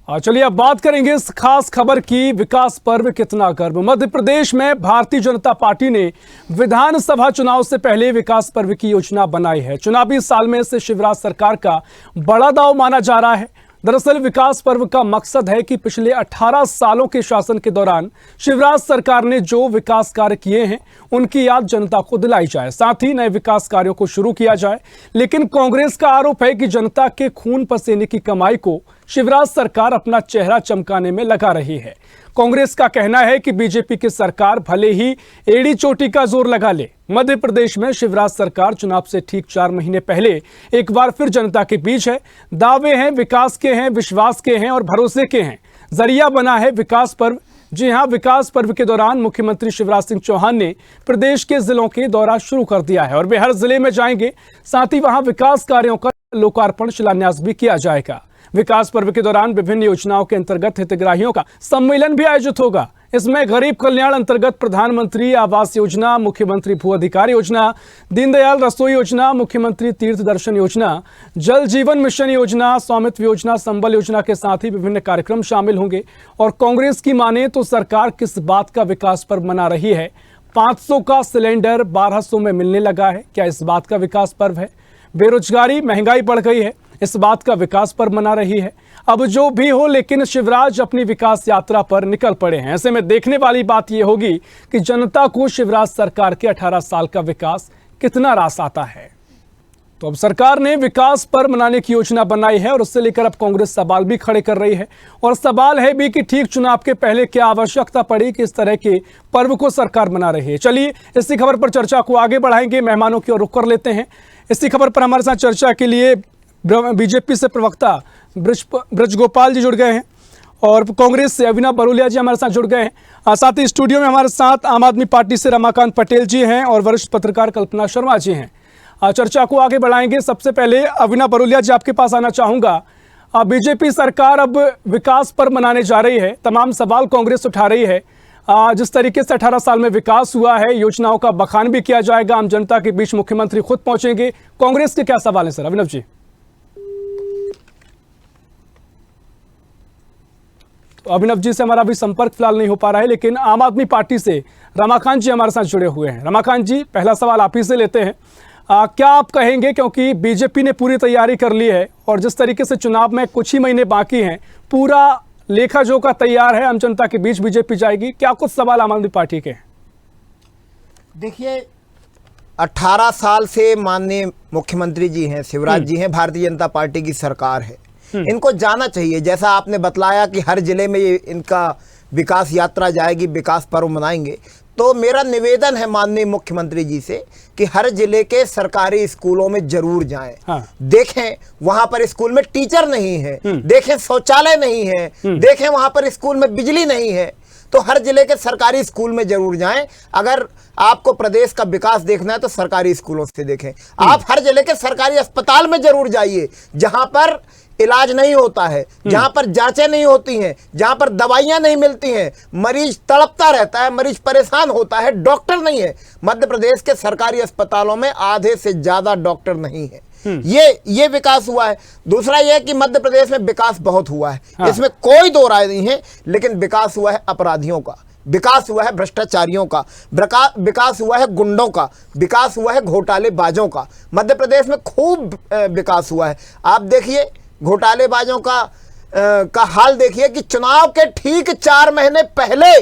चलिए अब बात करेंगे इस खास खबर की। विकास पर्व कितना गर्व। मध्य प्रदेश में भारतीय जनता पार्टी ने विधानसभा चुनाव से पहले विकास पर्व की योजना बनाई है। चुनावी साल में इसे शिवराज सरकार का बड़ा दांव माना जा रहा है। दरअसल विकास पर्व का मकसद है कि पिछले 18 सालों के शासन के दौरान शिवराज सरकार ने जो विकास कार्य किए हैं उनकी याद जनता को दिलाई जाए, साथ ही नए विकास कार्यों को शुरू किया जाए। लेकिन कांग्रेस का आरोप है कि जनता के खून पसीने की कमाई को शिवराज सरकार अपना चेहरा चमकाने में लगा रही है। कांग्रेस का कहना है कि बीजेपी की सरकार भले ही एड़ी चोटी का जोर लगा ले, मध्य प्रदेश में शिवराज सरकार चुनाव से ठीक 4 महीने पहले एक बार फिर जनता के बीच है। दावे हैं, विकास के हैं, विश्वास के हैं और भरोसे के हैं। जरिया बना है विकास पर्व। जी हां, विकास पर्व के दौरान मुख्यमंत्री शिवराज सिंह चौहान ने प्रदेश के जिलों के दौरा शुरू कर दिया है और वे हर जिले में जाएंगे। साथ ही वहां विकास कार्यों का लोकार्पण, शिलान्यास भी किया जाएगा। विकास पर्व के दौरान विभिन्न योजनाओं के अंतर्गत हितग्राहियों का सम्मेलन भी आयोजित होगा। इसमें गरीब कल्याण अंतर्गत प्रधानमंत्री आवास योजना, मुख्यमंत्री भू अधिकार योजना, दीनदयाल रसोई योजना, मुख्यमंत्री तीर्थ दर्शन योजना, जल जीवन मिशन योजना, स्वामित्व योजना, संबल योजना के साथ ही विभिन्न कार्यक्रम शामिल होंगे। और कांग्रेस की माने तो सरकार किस बात का विकास पर्व मना रही है? 500 का सिलेंडर 1200 में मिलने लगा है, क्या इस बात का विकास पर्व है? बेरोजगारी, महंगाई बढ़ गई है, इस बात का विकास पर्व मना रही है। अब जो भी हो, लेकिन शिवराज अपनी विकास यात्रा पर निकल पड़े हैं। ऐसे में देखने वाली बात यह होगी कि जनता को शिवराज सरकार के 18 साल का विकास कितना रास आता है। तो अब सरकार ने विकास पर्व मनाने की योजना बनाई है और उससे लेकर अब कांग्रेस सवाल भी खड़े कर रही है। और सवाल है भी कि ठीक चुनाव के पहले क्या आवश्यकता पड़ी कि इस तरह के पर्व को सरकार मना रही है। चलिए इसी खबर पर चर्चा को आगे बढ़ाएंगे, मेहमानों की ओर रुख कर लेते हैं। इसी खबर पर हमारे साथ चर्चा के लिए बीजेपी से प्रवक्ता ब्रजगोपाल जी जुड़ गए हैं और कांग्रेस से अविनाश बरोलिया जी हमारे साथ जुड़ गए हैं। साथ ही स्टूडियो में हमारे साथ आम आदमी पार्टी से रमाकांत पटेल जी हैं और वरिष्ठ पत्रकार कल्पना शर्मा जी हैं। चर्चा को आगे बढ़ाएंगे। सबसे पहले अविनाश बरोलिया जी आपके पास आना चाहूँगा। बीजेपी सरकार अब विकास पर्व मनाने जा रही है, तमाम सवाल कांग्रेस उठा रही है। जिस तरीके से 18 साल में विकास हुआ है, योजनाओं का बखान भी किया जाएगा, आम जनता के बीच मुख्यमंत्री खुद पहुंचेंगे। कांग्रेस के क्या सवाल है सर? अविनाश जी। अभिनव जी से हमारा अभी संपर्क फिलहाल नहीं हो पा रहा है, लेकिन आम आदमी पार्टी से रमाकांत जी हमारे साथ जुड़े हुए हैं। रमाकांत जी, पहला सवाल आप ही से लेते हैं। क्या आप कहेंगे, क्योंकि बीजेपी ने पूरी तैयारी कर ली है और जिस तरीके से चुनाव में कुछ ही महीने बाकी हैं, पूरा लेखा जोखा तैयार है, आम जनता के बीच बीजेपी जाएगी, क्या कुछ सवाल आम आदमी पार्टी के हैं? देखिए, 18 साल से माननीय मुख्यमंत्री जी हैं, शिवराज जी हैं, भारतीय जनता पार्टी की सरकार है। इनको जाना चाहिए, जैसा आपने बतलाया कि हर जिले में ये इनका विकास यात्रा जाएगी, विकास पर्व मनाएंगे। तो मेरा निवेदन है माननीय मुख्यमंत्री जी से कि हर जिले के सरकारी स्कूलों में जरूर जाएं। हाँ। देखें वहां पर स्कूल में टीचर नहीं है, देखें शौचालय नहीं है, देखें वहां पर स्कूल में बिजली नहीं है। तो हर जिले के सरकारी स्कूल में जरूर जाएं। अगर आपको प्रदेश का विकास देखना है तो सरकारी स्कूलों से देखें। आप हर जिले के सरकारी अस्पताल में जरूर जाइए, जहां पर इलाज नहीं होता है, जहां पर जांचें नहीं होती हैं, जहां पर दवाइयां नहीं मिलती हैं, मरीज तड़पता रहता है, मरीज परेशान होता है, डॉक्टर नहीं है। मध्य प्रदेश के सरकारी अस्पतालों में आधे से ज्यादा डॉक्टर नहीं है। ये विकास हुआ है। दूसरा यह कि मध्य प्रदेश में विकास बहुत हुआ है। हाँ। इसमें कोई दो राय नहीं है, लेकिन विकास हुआ है अपराधियों का, विकास हुआ है भ्रष्टाचारियों का, विकास हुआ है गुंडों का, विकास हुआ है घोटालेबाजों का। मध्य प्रदेश में खूब विकास हुआ है। आप देखिए घोटालेबाजों का हाल देखिए कि चुनाव के ठीक 4 महीने पहले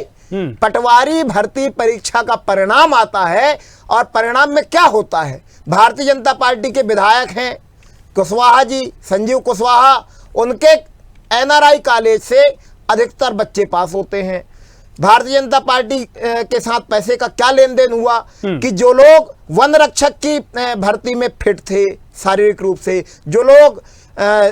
पटवारी भर्ती परीक्षा का परिणाम आता है और परिणाम में क्या होता है? भारतीय जनता पार्टी के विधायक हैं कुशवाहा जी, संजीव कुशवाहा, उनके NRI कॉलेज से अधिकतर बच्चे पास होते हैं। भारतीय जनता पार्टी के साथ पैसे का क्या लेन देन हुआ कि जो लोग वन रक्षक की भर्ती में फिट थे शारीरिक रूप से, जो लोग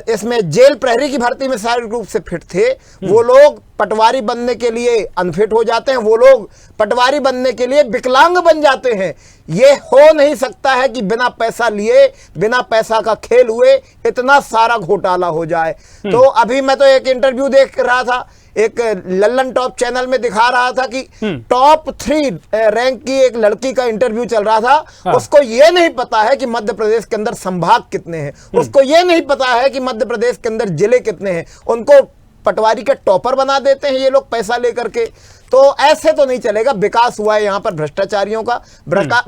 इसमें जेल प्रहरी की भर्ती में शारीरिक रूप से फिट थे, वो लोग पटवारी बनने के लिए अनफिट हो जाते हैं, वो लोग पटवारी बनने के लिए विकलांग बन जाते हैं। ये हो नहीं सकता है कि बिना पैसा लिए, बिना पैसा का खेल हुए इतना सारा घोटाला हो जाए। तो अभी मैं तो एक इंटरव्यू देख रहा था, एक लल्लन टॉप चैनल में दिखा रहा था कि टॉप 3 रैंक की एक लड़की का इंटरव्यू चल रहा था। हाँ। उसको ये नहीं पता है कि मध्य प्रदेश के अंदर संभाग कितने हैं, उसको ये नहीं पता है कि मध्य प्रदेश के अंदर जिले कितने हैं। उनको पटवारी के टॉपर बना देते हैं ये लोग पैसा लेकर के। तो ऐसे तो नहीं चलेगा। विकास हुआ है यहाँ पर भ्रष्टाचारियों का,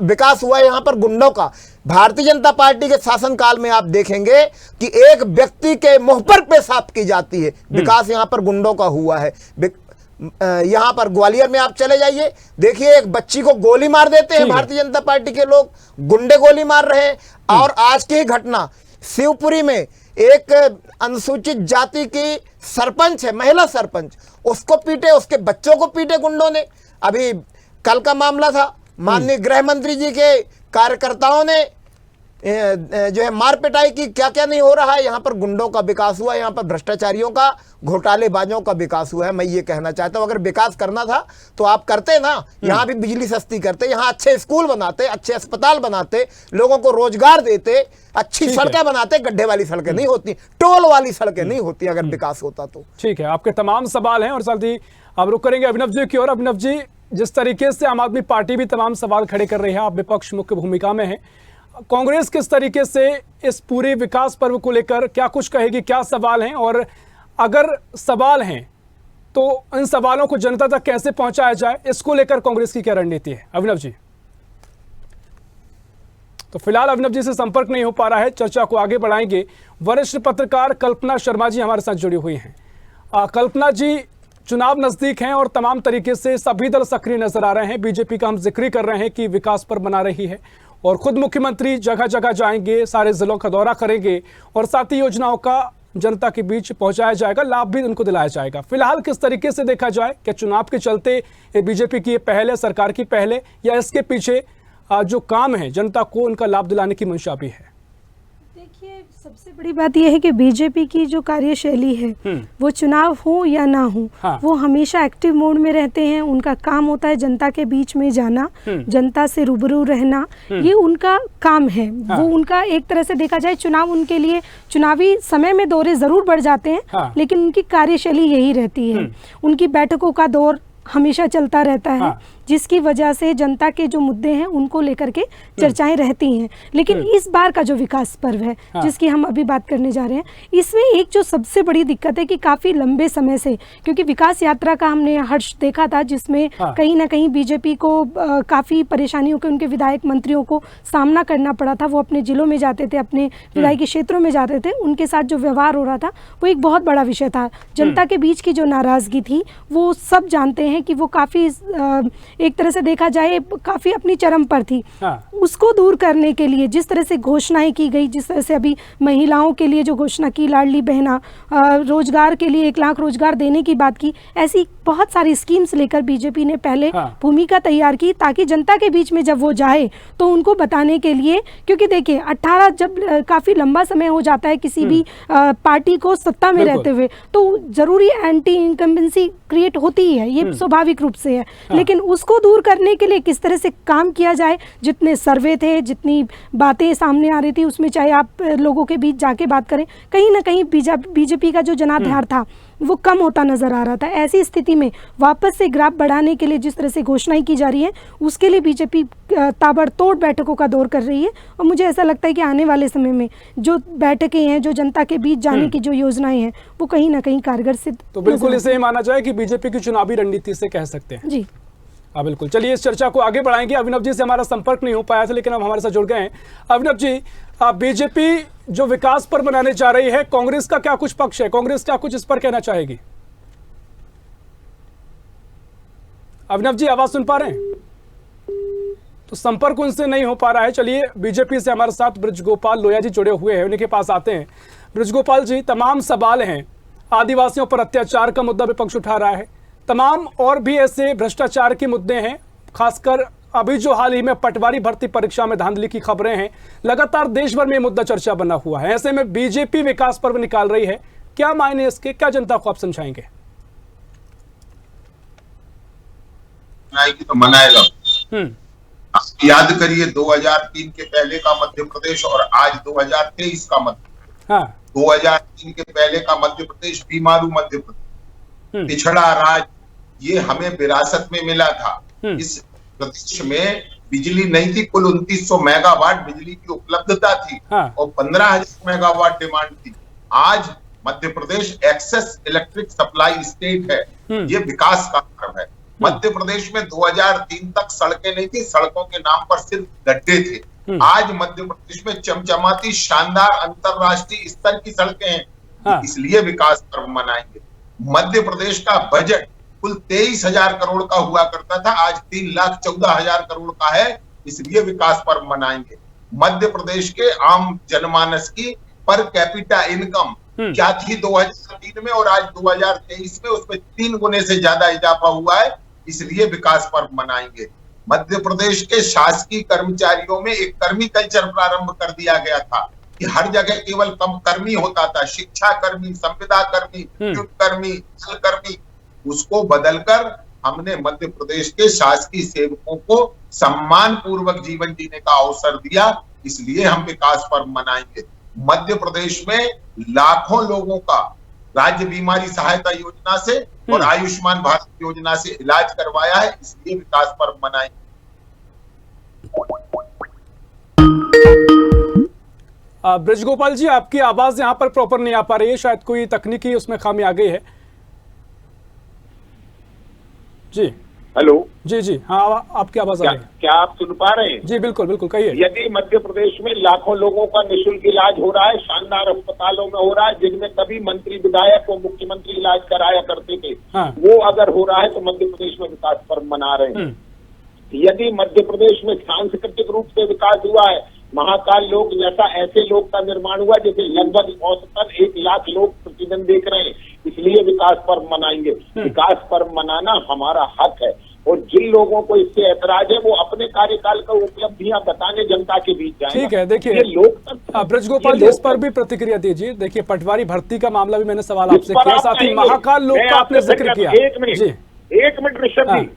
विकास हुआ है यहाँ पर गुंडों का। भारतीय जनता पार्टी के शासनकाल में आप देखेंगे कि एक व्यक्ति के मुंह पर पेशाब की जाती है। विकास यहाँ पर गुंडों का हुआ है। यहाँ पर ग्वालियर में आप चले जाइए, देखिए एक बच्ची को गोली मार देते हैं भारतीय जनता पार्टी के लोग, गुंडे गोली मार रहे हैं। और आज की घटना शिवपुरी में एक अनुसूचित जाति की सरपंच है, महिला सरपंच, उसको पीटे, उसके बच्चों को पीटे गुंडों ने। अभी कल का मामला था, माननीय गृह मंत्री जी के कार्यकर्ताओं ने जो है मार पिटाई की। क्या क्या नहीं हो रहा है। यहाँ पर गुंडों का विकास हुआ, यहाँ पर भ्रष्टाचारियों का, घोटालेबाजों का विकास हुआ है। मैं ये कहना चाहता हूँ, अगर विकास करना था तो आप करते ना। यहाँ भी बिजली सस्ती करते, यहाँ अच्छे स्कूल बनाते, अच्छे अस्पताल बनाते, लोगों को रोजगार देते, अच्छी सड़कें बनाते। गड्ढे वाली सड़कें नहीं होती, टोल वाली सड़कें नहीं होती अगर विकास होता तो। ठीक है, आपके तमाम सवाल हैं और साथ ही आप रुक करेंगे अभिनव जी की ओर। अभिनव जी, जिस तरीके से आम आदमी पार्टी भी तमाम सवाल खड़े कर रही है, आप विपक्ष मुख्य भूमिका में है, कांग्रेस किस तरीके से इस पूरे विकास पर्व को लेकर क्या कुछ कहेगी, क्या सवाल हैं, और अगर सवाल हैं तो इन सवालों को जनता तक कैसे पहुंचाया जाए, इसको लेकर कांग्रेस की क्या रणनीति है? अभिनव जी। तो फिलहाल अभिनव जी से संपर्क नहीं हो पा रहा है, चर्चा को आगे बढ़ाएंगे। वरिष्ठ पत्रकार कल्पना शर्मा जी हमारे साथ जुड़ी हुई हैं। कल्पना जी, चुनाव नजदीक हैं और तमाम तरीके से सभी दल सक्रिय नजर आ रहे हैं। बीजेपी का हम जिक्र कर रहे हैं कि विकास पर बना रही है और खुद मुख्यमंत्री जगह जगह जाएंगे, सारे जिलों का दौरा करेंगे और साथ ही योजनाओं का जनता के बीच पहुंचाया जाएगा, लाभ भी उनको दिलाया जाएगा। फिलहाल किस तरीके से देखा जाए, क्या चुनाव के चलते ये बीजेपी की पहल है, सरकार की पहल है, या इसके पीछे जो काम है जनता को उनका लाभ दिलाने की मंशा भी है? देखिए, सबसे बड़ी बात यह है कि बीजेपी की जो कार्यशैली है वो चुनाव हो या ना हो, वो हमेशा एक्टिव मोड में रहते हैं। उनका काम होता है जनता के बीच में जाना, जनता से रूबरू रहना, ये उनका काम है। वो उनका एक तरह से देखा जाए, चुनाव उनके लिए, चुनावी समय में दौरे जरूर बढ़ जाते हैं, लेकिन उनकी कार्यशैली यही रहती है। उनकी बैठकों का दौर हमेशा चलता रहता है, जिसकी वजह से जनता के जो मुद्दे हैं उनको लेकर के चर्चाएं रहती हैं। लेकिन इस बार का जो विकास पर्व है जिसकी हम अभी बात करने जा रहे हैं, इसमें एक जो सबसे बड़ी दिक्कत है कि काफ़ी लंबे समय से, क्योंकि विकास यात्रा का हमने हर्ष देखा था जिसमें कहीं ना कहीं बीजेपी को काफ़ी परेशानियों के, उनके विधायक मंत्रियों को सामना करना पड़ा था। वो अपने जिलों में जाते थे, अपने विधायकी क्षेत्रों में जाते थे, उनके साथ जो व्यवहार हो रहा था वो एक बहुत बड़ा विषय था। जनता के बीच की जो नाराज़गी थी वो सब जानते हैं कि वो काफ़ी एक तरह से देखा जाए काफी अपनी चरम पर थी। उसको दूर करने के लिए जिस तरह से घोषणाएं की गई, जिस तरह से अभी महिलाओं के लिए जो घोषणा की, लाडली बहना, रोजगार के लिए 1 लाख रोजगार देने की बात की, ऐसी बहुत सारी स्कीम्स लेकर बीजेपी ने पहले भूमिका तैयार की, ताकि जनता के बीच में जब वो जाए तो उनको बताने के लिए, क्योंकि देखिए 18 जब काफी लंबा समय हो जाता है किसी भी पार्टी को सत्ता में रहते हुए, तो जरूरी एंटी इनकम्बेंसी क्रिएट होती है, ये स्वाभाविक रूप से है। लेकिन उसको दूर करने के लिए किस तरह से काम किया जाए, जितने सर्वे थे, जितनी बातें सामने आ रही थी, उसमें चाहे आप लोगों के बीच जाके बात करें, कहीं ना कहीं बीजेपी का जो जनाधार था वो कम होता नजर आ रहा था। ऐसी स्थिति में वापस से ग्राफ बढ़ाने के लिए जिस तरह से घोषणाएं की जा रही है, उसके लिए बीजेपी ताबड़तोड़ बैठकों का दौर कर रही है। और मुझे ऐसा लगता है कि आने वाले समय में जो बैठकें हैं, जो जनता के बीच जाने की जो योजनाएं हैं, वो कहीं ना कहीं कारगर सिद्ध। तो बिल्कुल इसे माना जाए कि बीजेपी की चुनावी रणनीति से कह सकते हैं। जी हाँ बिल्कुल। चलिए इस चर्चा को आगे बढ़ाएंगे। अभिनव जी से हमारा संपर्क नहीं हो पाया था, लेकिन अब हमारे साथ जुड़ गए हैं। अभिनव जी, बीजेपी जो विकास पर बनाने जा रही है, कांग्रेस का क्या कुछ पक्ष है, कांग्रेस क्या कुछ इस पर कहना चाहेगी? अभिनव जी आवाज सुन पा रहे हैं? तो संपर्क उनसे नहीं हो पा रहा है। चलिए बीजेपी से हमारे साथ ब्रजगोपाल लोया जी जुड़े हुए हैं, उन्हीं के पास आते हैं। ब्रजगोपाल जी, तमाम सवाल हैं, आदिवासियों पर अत्याचार का मुद्दा विपक्ष उठा रहा है, तमाम और भी ऐसे भ्रष्टाचार के मुद्दे हैं, खासकर अभी जो हाल ही में पटवारी भर्ती परीक्षा में धांधली की खबरें हैं, लगातार देश भर में मुद्दा चर्चा बना हुआ है। ऐसे में बीजेपी विकास पर्व निकाल रही है, क्या मायने इसके, क्या जनता को आप समझाएंगे? तो मनाएगा। याद करिए 2003 के पहले का मध्य प्रदेश और आज 2023 का मध्य। 2003 के पहले का मध्य प्रदेश बीमारू मध्य प्रदेश, पिछड़ा राज्य, ये हमें विरासत में मिला था। इस प्रदेश में बिजली नहीं थी, कुल 2900 मेगावाट बिजली की उपलब्धता थी और 15,000 मेगावाट डिमांड थी। आज Madhya Pradesh access electric supply state है, ये विकास का कर्म है। मध्य प्रदेश में 2003 तक सड़कें नहीं थी, सड़कों के नाम पर सिर्फ गड्ढे थे। आज मध्य प्रदेश में चमचमाती शानदार अंतरराष्ट्रीय स्तर की सड़कें हैं, इसलिए विकास पर्व मनाएंगे। मध्य प्रदेश का बजट कुल 23,000 करोड़ का हुआ करता था, आज 3,14,000 करोड़ का है, इसलिए विकास पर्व मनाएंगे। मध्य प्रदेश के आम जनमानस की पर कैपिटा इनकम क्या थी 2003 में और आज 2023 में, उसमें 3 गुने से ज्यादा इजाफा हुआ है, इसलिए विकास पर्व मनाएंगे। मध्य प्रदेश के शासकीय कर्मचारियों में एक कर्मी कल्चर प्रारंभ कर दिया गया था कि हर जगह केवल कम कर्मी होता था, शिक्षा कर्मी, संविदा कर्मी, विद्युत कर्मी, जल कर्मी, उसको बदलकर हमने मध्य प्रदेश के शासकीय सेवकों को सम्मान पूर्वक जीवन जीने का अवसर दिया, इसलिए हम विकास पर्व मनाएंगे। मध्य प्रदेश में लाखों लोगों का राज्य बीमारी सहायता योजना से और आयुष्मान भारत योजना से इलाज करवाया है, इसलिए विकास पर्व मनाएंगे। ब्रजगोपाल जी, आपकी आवाज यहाँ पर प्रॉपर नहीं आ पा रही है, शायद कोई तकनीकी उसमें खामी आ गई है। जी हेलो। जी जी हाँ, आपकी आवाज आ रही है। क्या आप सुन पा रहे हैं? जी बिल्कुल बिल्कुल, कहिए। यदि मध्य प्रदेश में लाखों लोगों का निःशुल्क इलाज हो रहा है, शानदार अस्पतालों में हो रहा है, जिनमें कभी मंत्री विधायक और मुख्यमंत्री इलाज कराया करते थे, वो अगर हो रहा है तो मध्य प्रदेश में विकास पर्व मना रहे हैं। यदि मध्य प्रदेश में सांस्कृतिक रूप से विकास हुआ है, महाकाल लोक जैसा ऐसे लोक का निर्माण हुआ जैसे लगभग औसतन 1 लाख लोग प्रतिदिन देख रहे हैं, इसलिए विकास पर्व मनाएंगे। विकास पर्व मनाना हमारा हक है और जिन लोगों को इससे ऐतराज है वो अपने कार्यकाल का उपलब्धियां बताने जनता के बीच जाएं। ठीक है, देखिए ब्रजगोपाल जी, इस पर भी प्रतिक्रिया दीजिए। देखिए, पटवारी भर्ती का मामला भी मैंने सवाल आपसे किया, साथ ही महाकाल लोक का आपने जिक्र किया। एक मिनट ऋषभ जी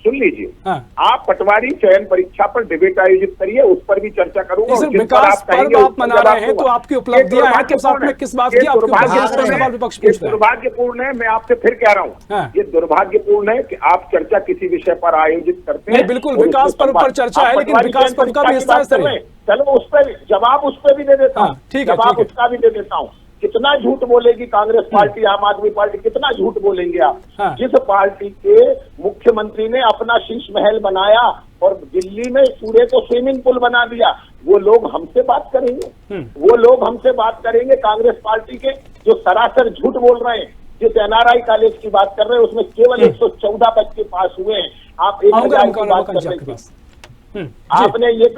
सुन लीजिए। आप पटवारी चयन परीक्षा पर डिबेट आयोजित करिए, उस पर भी चर्चा करूंगा। विकास पर्व आप मना रहे हैं तो आपकी उपलब्धियां हैं, तो साथ में किस बात की आपकी उपलब्धियां विपक्ष पूछ रहा है। दुर्भाग्यपूर्ण है, मैं आपसे फिर कह रहा हूँ, ये दुर्भाग्यपूर्ण है कि आप चर्चा किसी विषय पर आयोजित करते हैं। बिल्कुल, विकास पर्व पर चर्चा है, लेकिन विकास पर्व का भी हिस्सा है। चलो उस पर जवाब उस पर भी दे देता हूँ, जवाब उसका भी दे देता हूँ। कितना झूठ बोलेगी कांग्रेस पार्टी, आम आदमी पार्टी, कितना झूठ बोलेंगे आप। जिस पार्टी के मुख्यमंत्री ने अपना शीश महल बनाया और दिल्ली में सूर्य को स्विमिंग पूल बना दिया, वो लोग हमसे बात करेंगे, वो लोग हमसे बात करेंगे कांग्रेस पार्टी के जो सरासर झूठ बोल रहे हैं। जिस NRI कॉलेज की बात कर रहे हैं उसमें केवल 114 बच्चे पास हुए हैं, आप 1,000 की बात कर रहे थे। आपने ये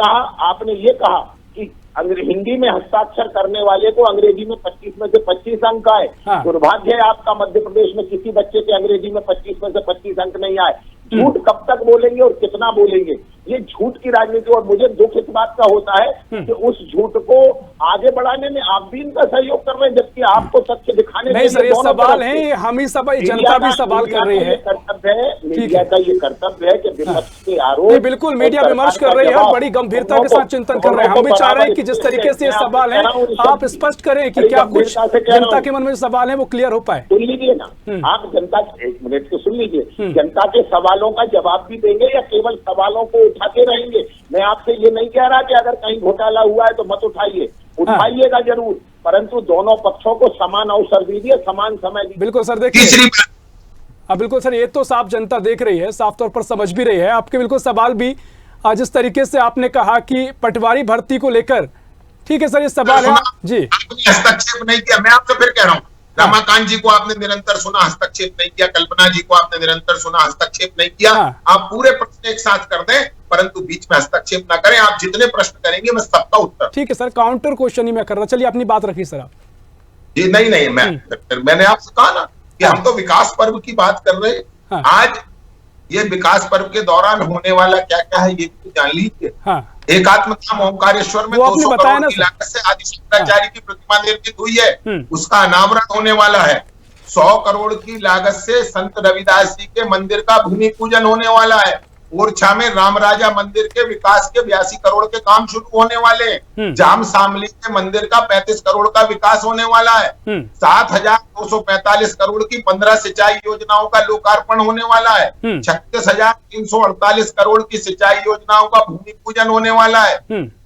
कहा कि हिंदी में हस्ताक्षर करने वाले को अंग्रेजी में 25 में से 25 अंक आए। दुर्भाग्य है आपका, मध्य प्रदेश में किसी बच्चे के अंग्रेजी में 25 में से 25 अंक नहीं आए। झूठ कब तक बोलेंगे और कितना बोलेंगे, ये झूठ की राजनीति। और मुझे दुख इस बात का होता है कि उस झूठ को आगे बढ़ाने में आप भी इनका सहयोग कर रहे हैं, जबकि आपको सत्य दिखाने नहीं सर, ये सवाल है, हम ही सब जनता भी सवाल कर रही है। कर्तव्य है मीडिया का, ये कर्तव्य है कि विपक्ष के आरोप। बिल्कुल, मीडिया विमर्श कर रही है, बड़ी गंभीरता के साथ चिंतन कर रहे हैं। हम भी चाह रहे हैं कि जिस तरीके से ये सवाल है आप स्पष्ट करें कि क्या कुछ जनता के मन में सवाल है वो क्लियर हो पाए। सुन लीजिए ना आप, जनता, एक मिनट के सुन लीजिए, जनता के सवालों का जवाब भी देंगे या केवल सवालों को उठाते रहेंगे। मैं आपसे ये नहीं कह रहा कि अगर कहीं घोटाला हुआ है तो मत उठाइए, उठाइएगा जरूर, परंतु दोनों पक्षों को समान अवसर दीजिए, समान समय दीजिए। बिल्कुल सर, देखिए बिल्कुल सर, ये तो साफ जनता देख रही है, साफ तौर पर समझ भी रही है। आपके बिल्कुल सवाल भी जिस तरीके से आपने कहा कि पटवारी भर्ती को लेकर, ठीक है सर, ये सवाल है जी। हस्तक्षेप नहीं किया, मैं आपसे फिर कह रहा हूँ, रमाकांत जी को आपने निरंतर सुना, हस्तक्षेप नहीं किया। कल्पना जी को आपने निरंतर सुना, हस्तक्षेप नहीं किया। आप पूरे प्रश्न एक साथ कर दें, परंतु बीच में हस्तक्षेप ना करें। आप जितने प्रश्न करेंगे मैं सबका उत्तर। ठीक है सर, काउंटर क्वेश्चन ही मैं कर रहा। चलिए अपनी बात रखिए सर आप। जी नहीं, मैंने आपसे कहा ना कि हम तो विकास पर्व की बात कर रहे हैं। आज ये विकास पर्व के दौरान होने वाला क्या क्या है ये जान लीजिए। एकात्म धाम ओंकारेश्वर में 200 करोड़ की लागत से आदि शंकराचार्य की प्रतिमा निर्मित हुई है, उसका अनावरण होने वाला है। 100 करोड़ की लागत से संत रविदास जी के मंदिर का भूमि पूजन होने वाला है। ओरछा में रामराजा मंदिर के विकास के 82 करोड़ के काम शुरू होने वाले हैं। जाम शामली के मंदिर का 35 करोड़ का विकास होने वाला है। 7,245 करोड़ की 15 सिंचाई योजनाओं का लोकार्पण होने वाला है। 36,348 करोड़ की सिंचाई योजनाओं का भूमि पूजन होने वाला है।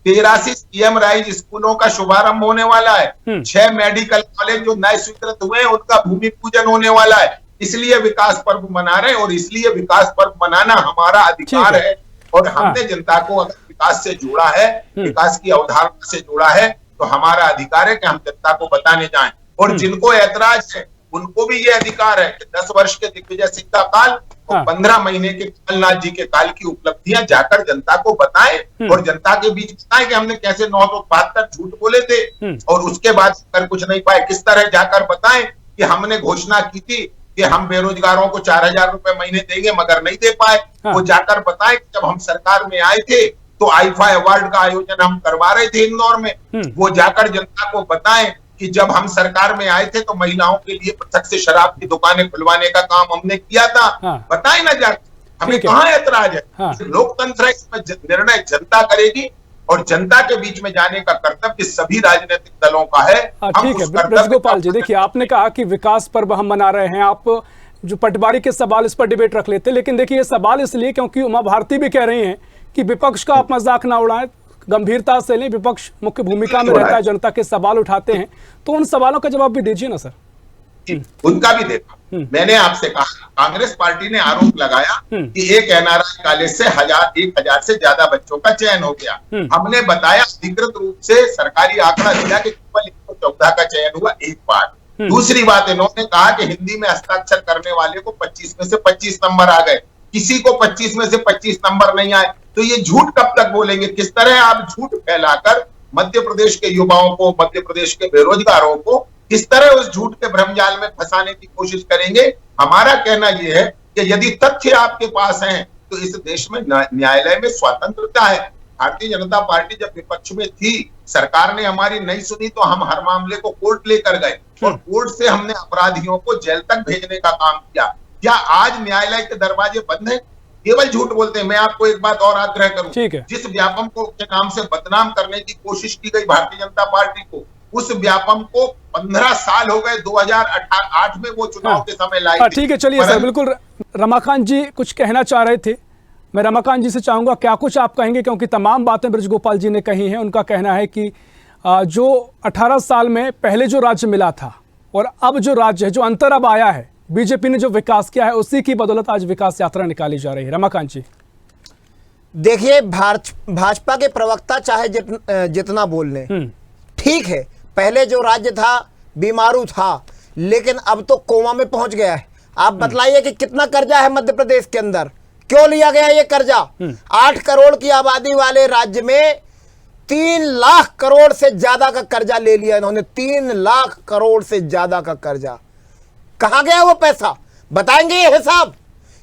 83 सीएम राइज स्कूलों का शुभारंभ होने वाला है। 6 मेडिकल कॉलेज जो नए स्वीकृत हुए हैं उनका भूमि पूजन होने वाला है। इसलिए विकास पर्व मना रहे हैं और इसलिए विकास पर्व मनाना हमारा अधिकार है। और हमने जनता को अगर विकास से जोड़ा है, विकास की अवधारणा से जोड़ा है, तो हमारा अधिकार है कि हम जनता को बताने जाएं। और जिनको ऐतराज है उनको भी ये अधिकार है कि 10 वर्ष के दिग्विजय सिंह का काल और 15 महीने के कमलनाथ जी के काल की उपलब्धियां जाकर जनता को बताएं और जनता के बीच बताएं कि हमने कैसे 972 झूठ बोले थे और उसके बाद कर कुछ नहीं पाए। किस तरह जाकर बताएं कि हमने घोषणा की थी कि हम बेरोजगारों को 4,000 रुपए महीने देंगे मगर नहीं दे पाए। वो जाकर बताएं कि जब हम सरकार में आए थे तो आईफा अवार्ड का आयोजन हम करवा रहे थे इंदौर में। वो जाकर जनता को बताएं कि जब हम सरकार में आए थे तो महिलाओं के लिए पृथक से शराब की दुकानें खुलवाने का काम हमने किया था। बताएं ना जाकर, हमें कहाँ ऐतराज है। लोकतंत्र है, इसमें निर्णय जनता करेगी और जनता के बीच में जाने का कर्तव्य सभी राजनीतिक दलों का है। ठीक है ब्रजगोपाल जी, देखिए आपने कहा कि विकास पर्व हम मना रहे हैं, आप जो पटवारी के सवाल इस पर डिबेट रख लेते, लेकिन देखिए ये सवाल इसलिए क्योंकि उमा भारती भी कह रही हैं कि विपक्ष का आप मजाक ना उड़ाएं, गंभीरता से लें, विपक्ष मुख्य भूमिका में रहता है, जनता के सवाल उठाते हैं, तो उन सवालों का जवाब भी दीजिए ना सर। उनका भी देखा, मैंने आपसे कहा कांग्रेस पार्टी ने आरोप लगाया कि एक एनआरआई कॉलेज से 1,000 से ज्यादा बच्चों का चयन हो गया। हमने बताया अधिकृत रूप से सरकारी आंकड़ा दिया कि केवल 114 का चयन हुआ एक बार। दूसरी बात, इन्होंने कहा कि हिंदी में हस्ताक्षर करने वाले को 25 में से 25 नंबर आ गए, किसी को 25 में से 25 नंबर नहीं आए। तो ये झूठ कब तक बोलेंगे? किस तरह आप झूठ फैलाकर मध्य प्रदेश के युवाओं को, मध्य प्रदेश के बेरोजगारों को किस तरह उस झूठ के भ्रमजाल में फंसाने की कोशिश करेंगे? हमारा कहना यह है कि यदि तथ्य आपके पास हैं तो इस देश में न्यायालय में स्वतंत्रता है। भारतीय जनता पार्टी जब विपक्ष में थी, सरकार ने हमारी नहीं सुनी तो हम हर मामले को कोर्ट लेकर गए और कोर्ट से हमने अपराधियों को जेल तक भेजने का काम किया। क्या आज न्यायालय के दरवाजे बंद हैं? केवल झूठ बोलते हैं। मैं आपको एक बात और आग्रह करूं, जिस व्यापम को के नाम से बदनाम करने की कोशिश की गई भारतीय जनता पार्टी को, उस व्यापम को 15 साल हो गए। 2008 में वो चुनाव के समय लाई। ठीक है, चलिए सर, बिल्कुल। रमाकांत जी कुछ कहना चाह रहे थे, मैं रमाकांत जी से चाहूंगा क्या कुछ आप कहेंगे, क्योंकि तमाम बातें ब्रजगोपाल जी ने कही हैं। उनका कहना है कि जो 18 साल में पहले जो राज्य मिला था और अब जो राज्य है, जो अंतर अब आया है, बीजेपी ने जो विकास किया है उसी की बदौलत आज विकास यात्रा निकाली जा रही है। रमाकांत जी देखिए, भाजपा के प्रवक्ता चाहे जितना बोल लें, ठीक है, पहले जो राज्य था बीमारू था, लेकिन अब तो कोमा में पहुंच गया है। आप बतलाइए कि कितना कर्जा है मध्य प्रदेश के अंदर, क्यों लिया गया ये कर्जा? 8 करोड़ की आबादी वाले राज्य में 3 लाख करोड़ से ज्यादा का कर्जा ले लिया इन्होंने। 3 लाख करोड़ से ज्यादा का कर्जा, कहां गया वो पैसा? बताएंगे ये हिसाब?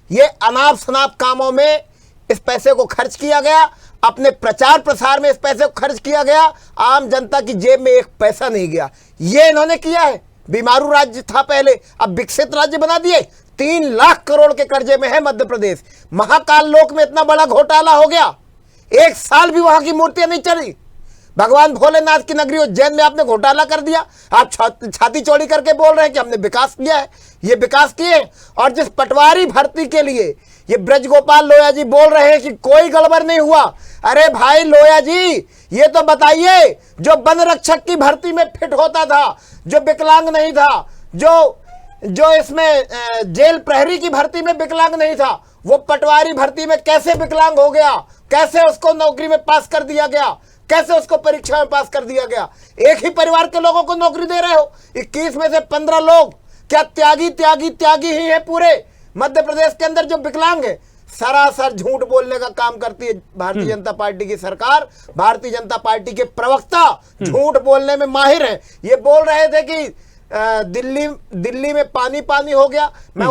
ये अनाप शनाप कामों में इस पैसे को खर्च किया गया, अपने प्रचार प्रसार में इस पैसे को खर्च किया गया, आम जनता की जेब में एक पैसा नहीं गया। ये इन्होंने किया है। बीमारू राज्य था पहले, अब विकसित राज्य बना दिए। 3 लाख करोड़ के कर्जे में है मध्य प्रदेश। महाकाल लोक में इतना बड़ा घोटाला हो गया, एक साल भी वहां की मूर्तियां नहीं चली। भगवान भोलेनाथ की नगरी उज्जैन में आपने घोटाला कर दिया। आप छाती चौड़ी करके बोल रहे हैं कि हमने विकास किया है। ये विकास किए। और जिस पटवारी भर्ती के लिए ये ब्रजगोपाल लोया जी बोल रहे हैं कि कोई गड़बड़ नहीं हुआ, अरे भाई लोया जी, ये तो बताइए, जो वन रक्षक की भर्ती में फिट होता था, जो विकलांग नहीं था, जो इसमें जेल प्रहरी की भर्ती में विकलांग नहीं था, वो पटवारी भर्ती में कैसे विकलांग हो गया? कैसे उसको नौकरी में पास कर दिया गया? कैसे उसको परीक्षा में पास कर दिया गया? एक ही परिवार के लोगों को नौकरी दे रहे हो। 21 में से 15 लोग क्या त्यागी ही है पूरे मध्य प्रदेश के अंदर जो विकलांग है? सरासर झूठ बोलने का काम करती है भारतीय जनता पार्टी की सरकार। भारतीय जनता पार्टी के प्रवक्ता झूठ बोलने में माहिर हैं। ये बोल रहे थे कि दिल्ली में पानी हो गया। मैं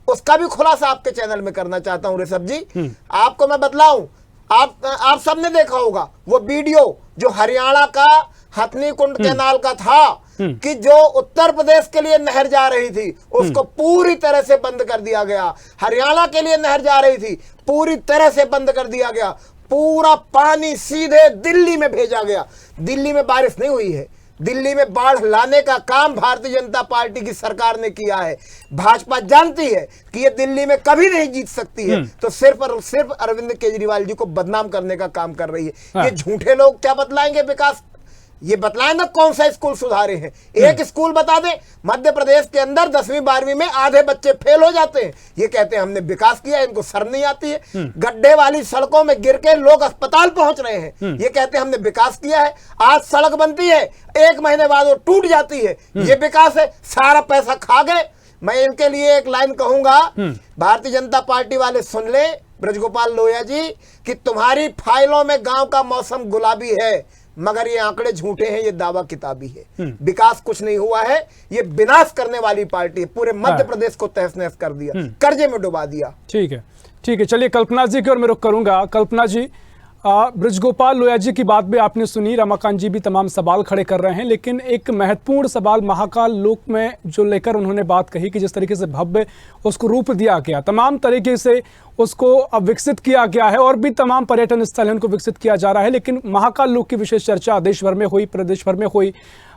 उसका भी खुलासा आपके चैनल में करना चाहता हूं ऋषभ जी। आपको मैं बतलाऊं, आप सबने देखा होगा वो वीडियो जो हरियाणा का हथनी कुंड कैनाल का था, कि जो उत्तर प्रदेश के लिए नहर जा रही थी उसको पूरी तरह से बंद कर दिया गया, हरियाणा के लिए नहर जा रही थी पूरी तरह से बंद कर दिया गया, पूरा पानी सीधे दिल्ली में भेजा गया। दिल्ली में बारिश नहीं हुई है, दिल्ली में बाढ़ लाने का काम भारतीय जनता पार्टी की सरकार ने किया है। भाजपा जानती है कि ये दिल्ली में कभी नहीं जीत सकती है, तो सिर्फ और सिर्फ अरविंद केजरीवाल जी को बदनाम करने का काम कर रही है। ये झूठे लोग क्या बतलाएंगे विकास? ये बतलाएं ना कौन सा स्कूल सुधारे हैं। एक स्कूल बता दें, मध्य प्रदेश के अंदर 10वीं 12वीं में आधे बच्चे फेल हो जाते हैं। ये कहते हैं हमने विकास किया, इनको शर्म नहीं आती है। गड्ढे वाली सड़कों में गिर के लोग अस्पताल पहुंच रहे हैं, ये कहते हैं हमने विकास किया है। आज सड़क बनती है, 1 महीने बाद वो टूट जाती है, ये विकास है? सारा पैसा खा गए। मैं इनके लिए एक लाइन कहूंगा, भारतीय जनता पार्टी वाले सुन ले ब्रजगोपाल लोहिया जी, कि तुम्हारी फाइलों में गांव का मौसम गुलाबी है, मगर ये आंकड़े झूठे हैं, ये दावा किताबी है। विकास कुछ नहीं हुआ है, ये विनाश करने वाली पार्टी है। पूरे मध्य प्रदेश को तहस नहस कर दिया, कर्जे में डुबा दिया। ठीक है, ठीक है, चलिए कल्पना जी की ओर मैं रुख करूंगा। कल्पना जी, ब्रजगोपाल लोहिया जी की बात भी आपने सुनी, रमाकांत जी भी तमाम सवाल खड़े कर रहे हैं, लेकिन एक महत्वपूर्ण सवाल महाकाल लोक में जो लेकर उन्होंने बात कही कि जिस तरीके से भव्य उसको रूप दिया गया, तमाम तरीके से उसको अब विकसित किया गया है और भी तमाम पर्यटन स्थल हैं उनको विकसित किया जा रहा है, लेकिन महाकाल लोक की विशेष चर्चा देश भर में हुई, प्रदेश भर में हुई,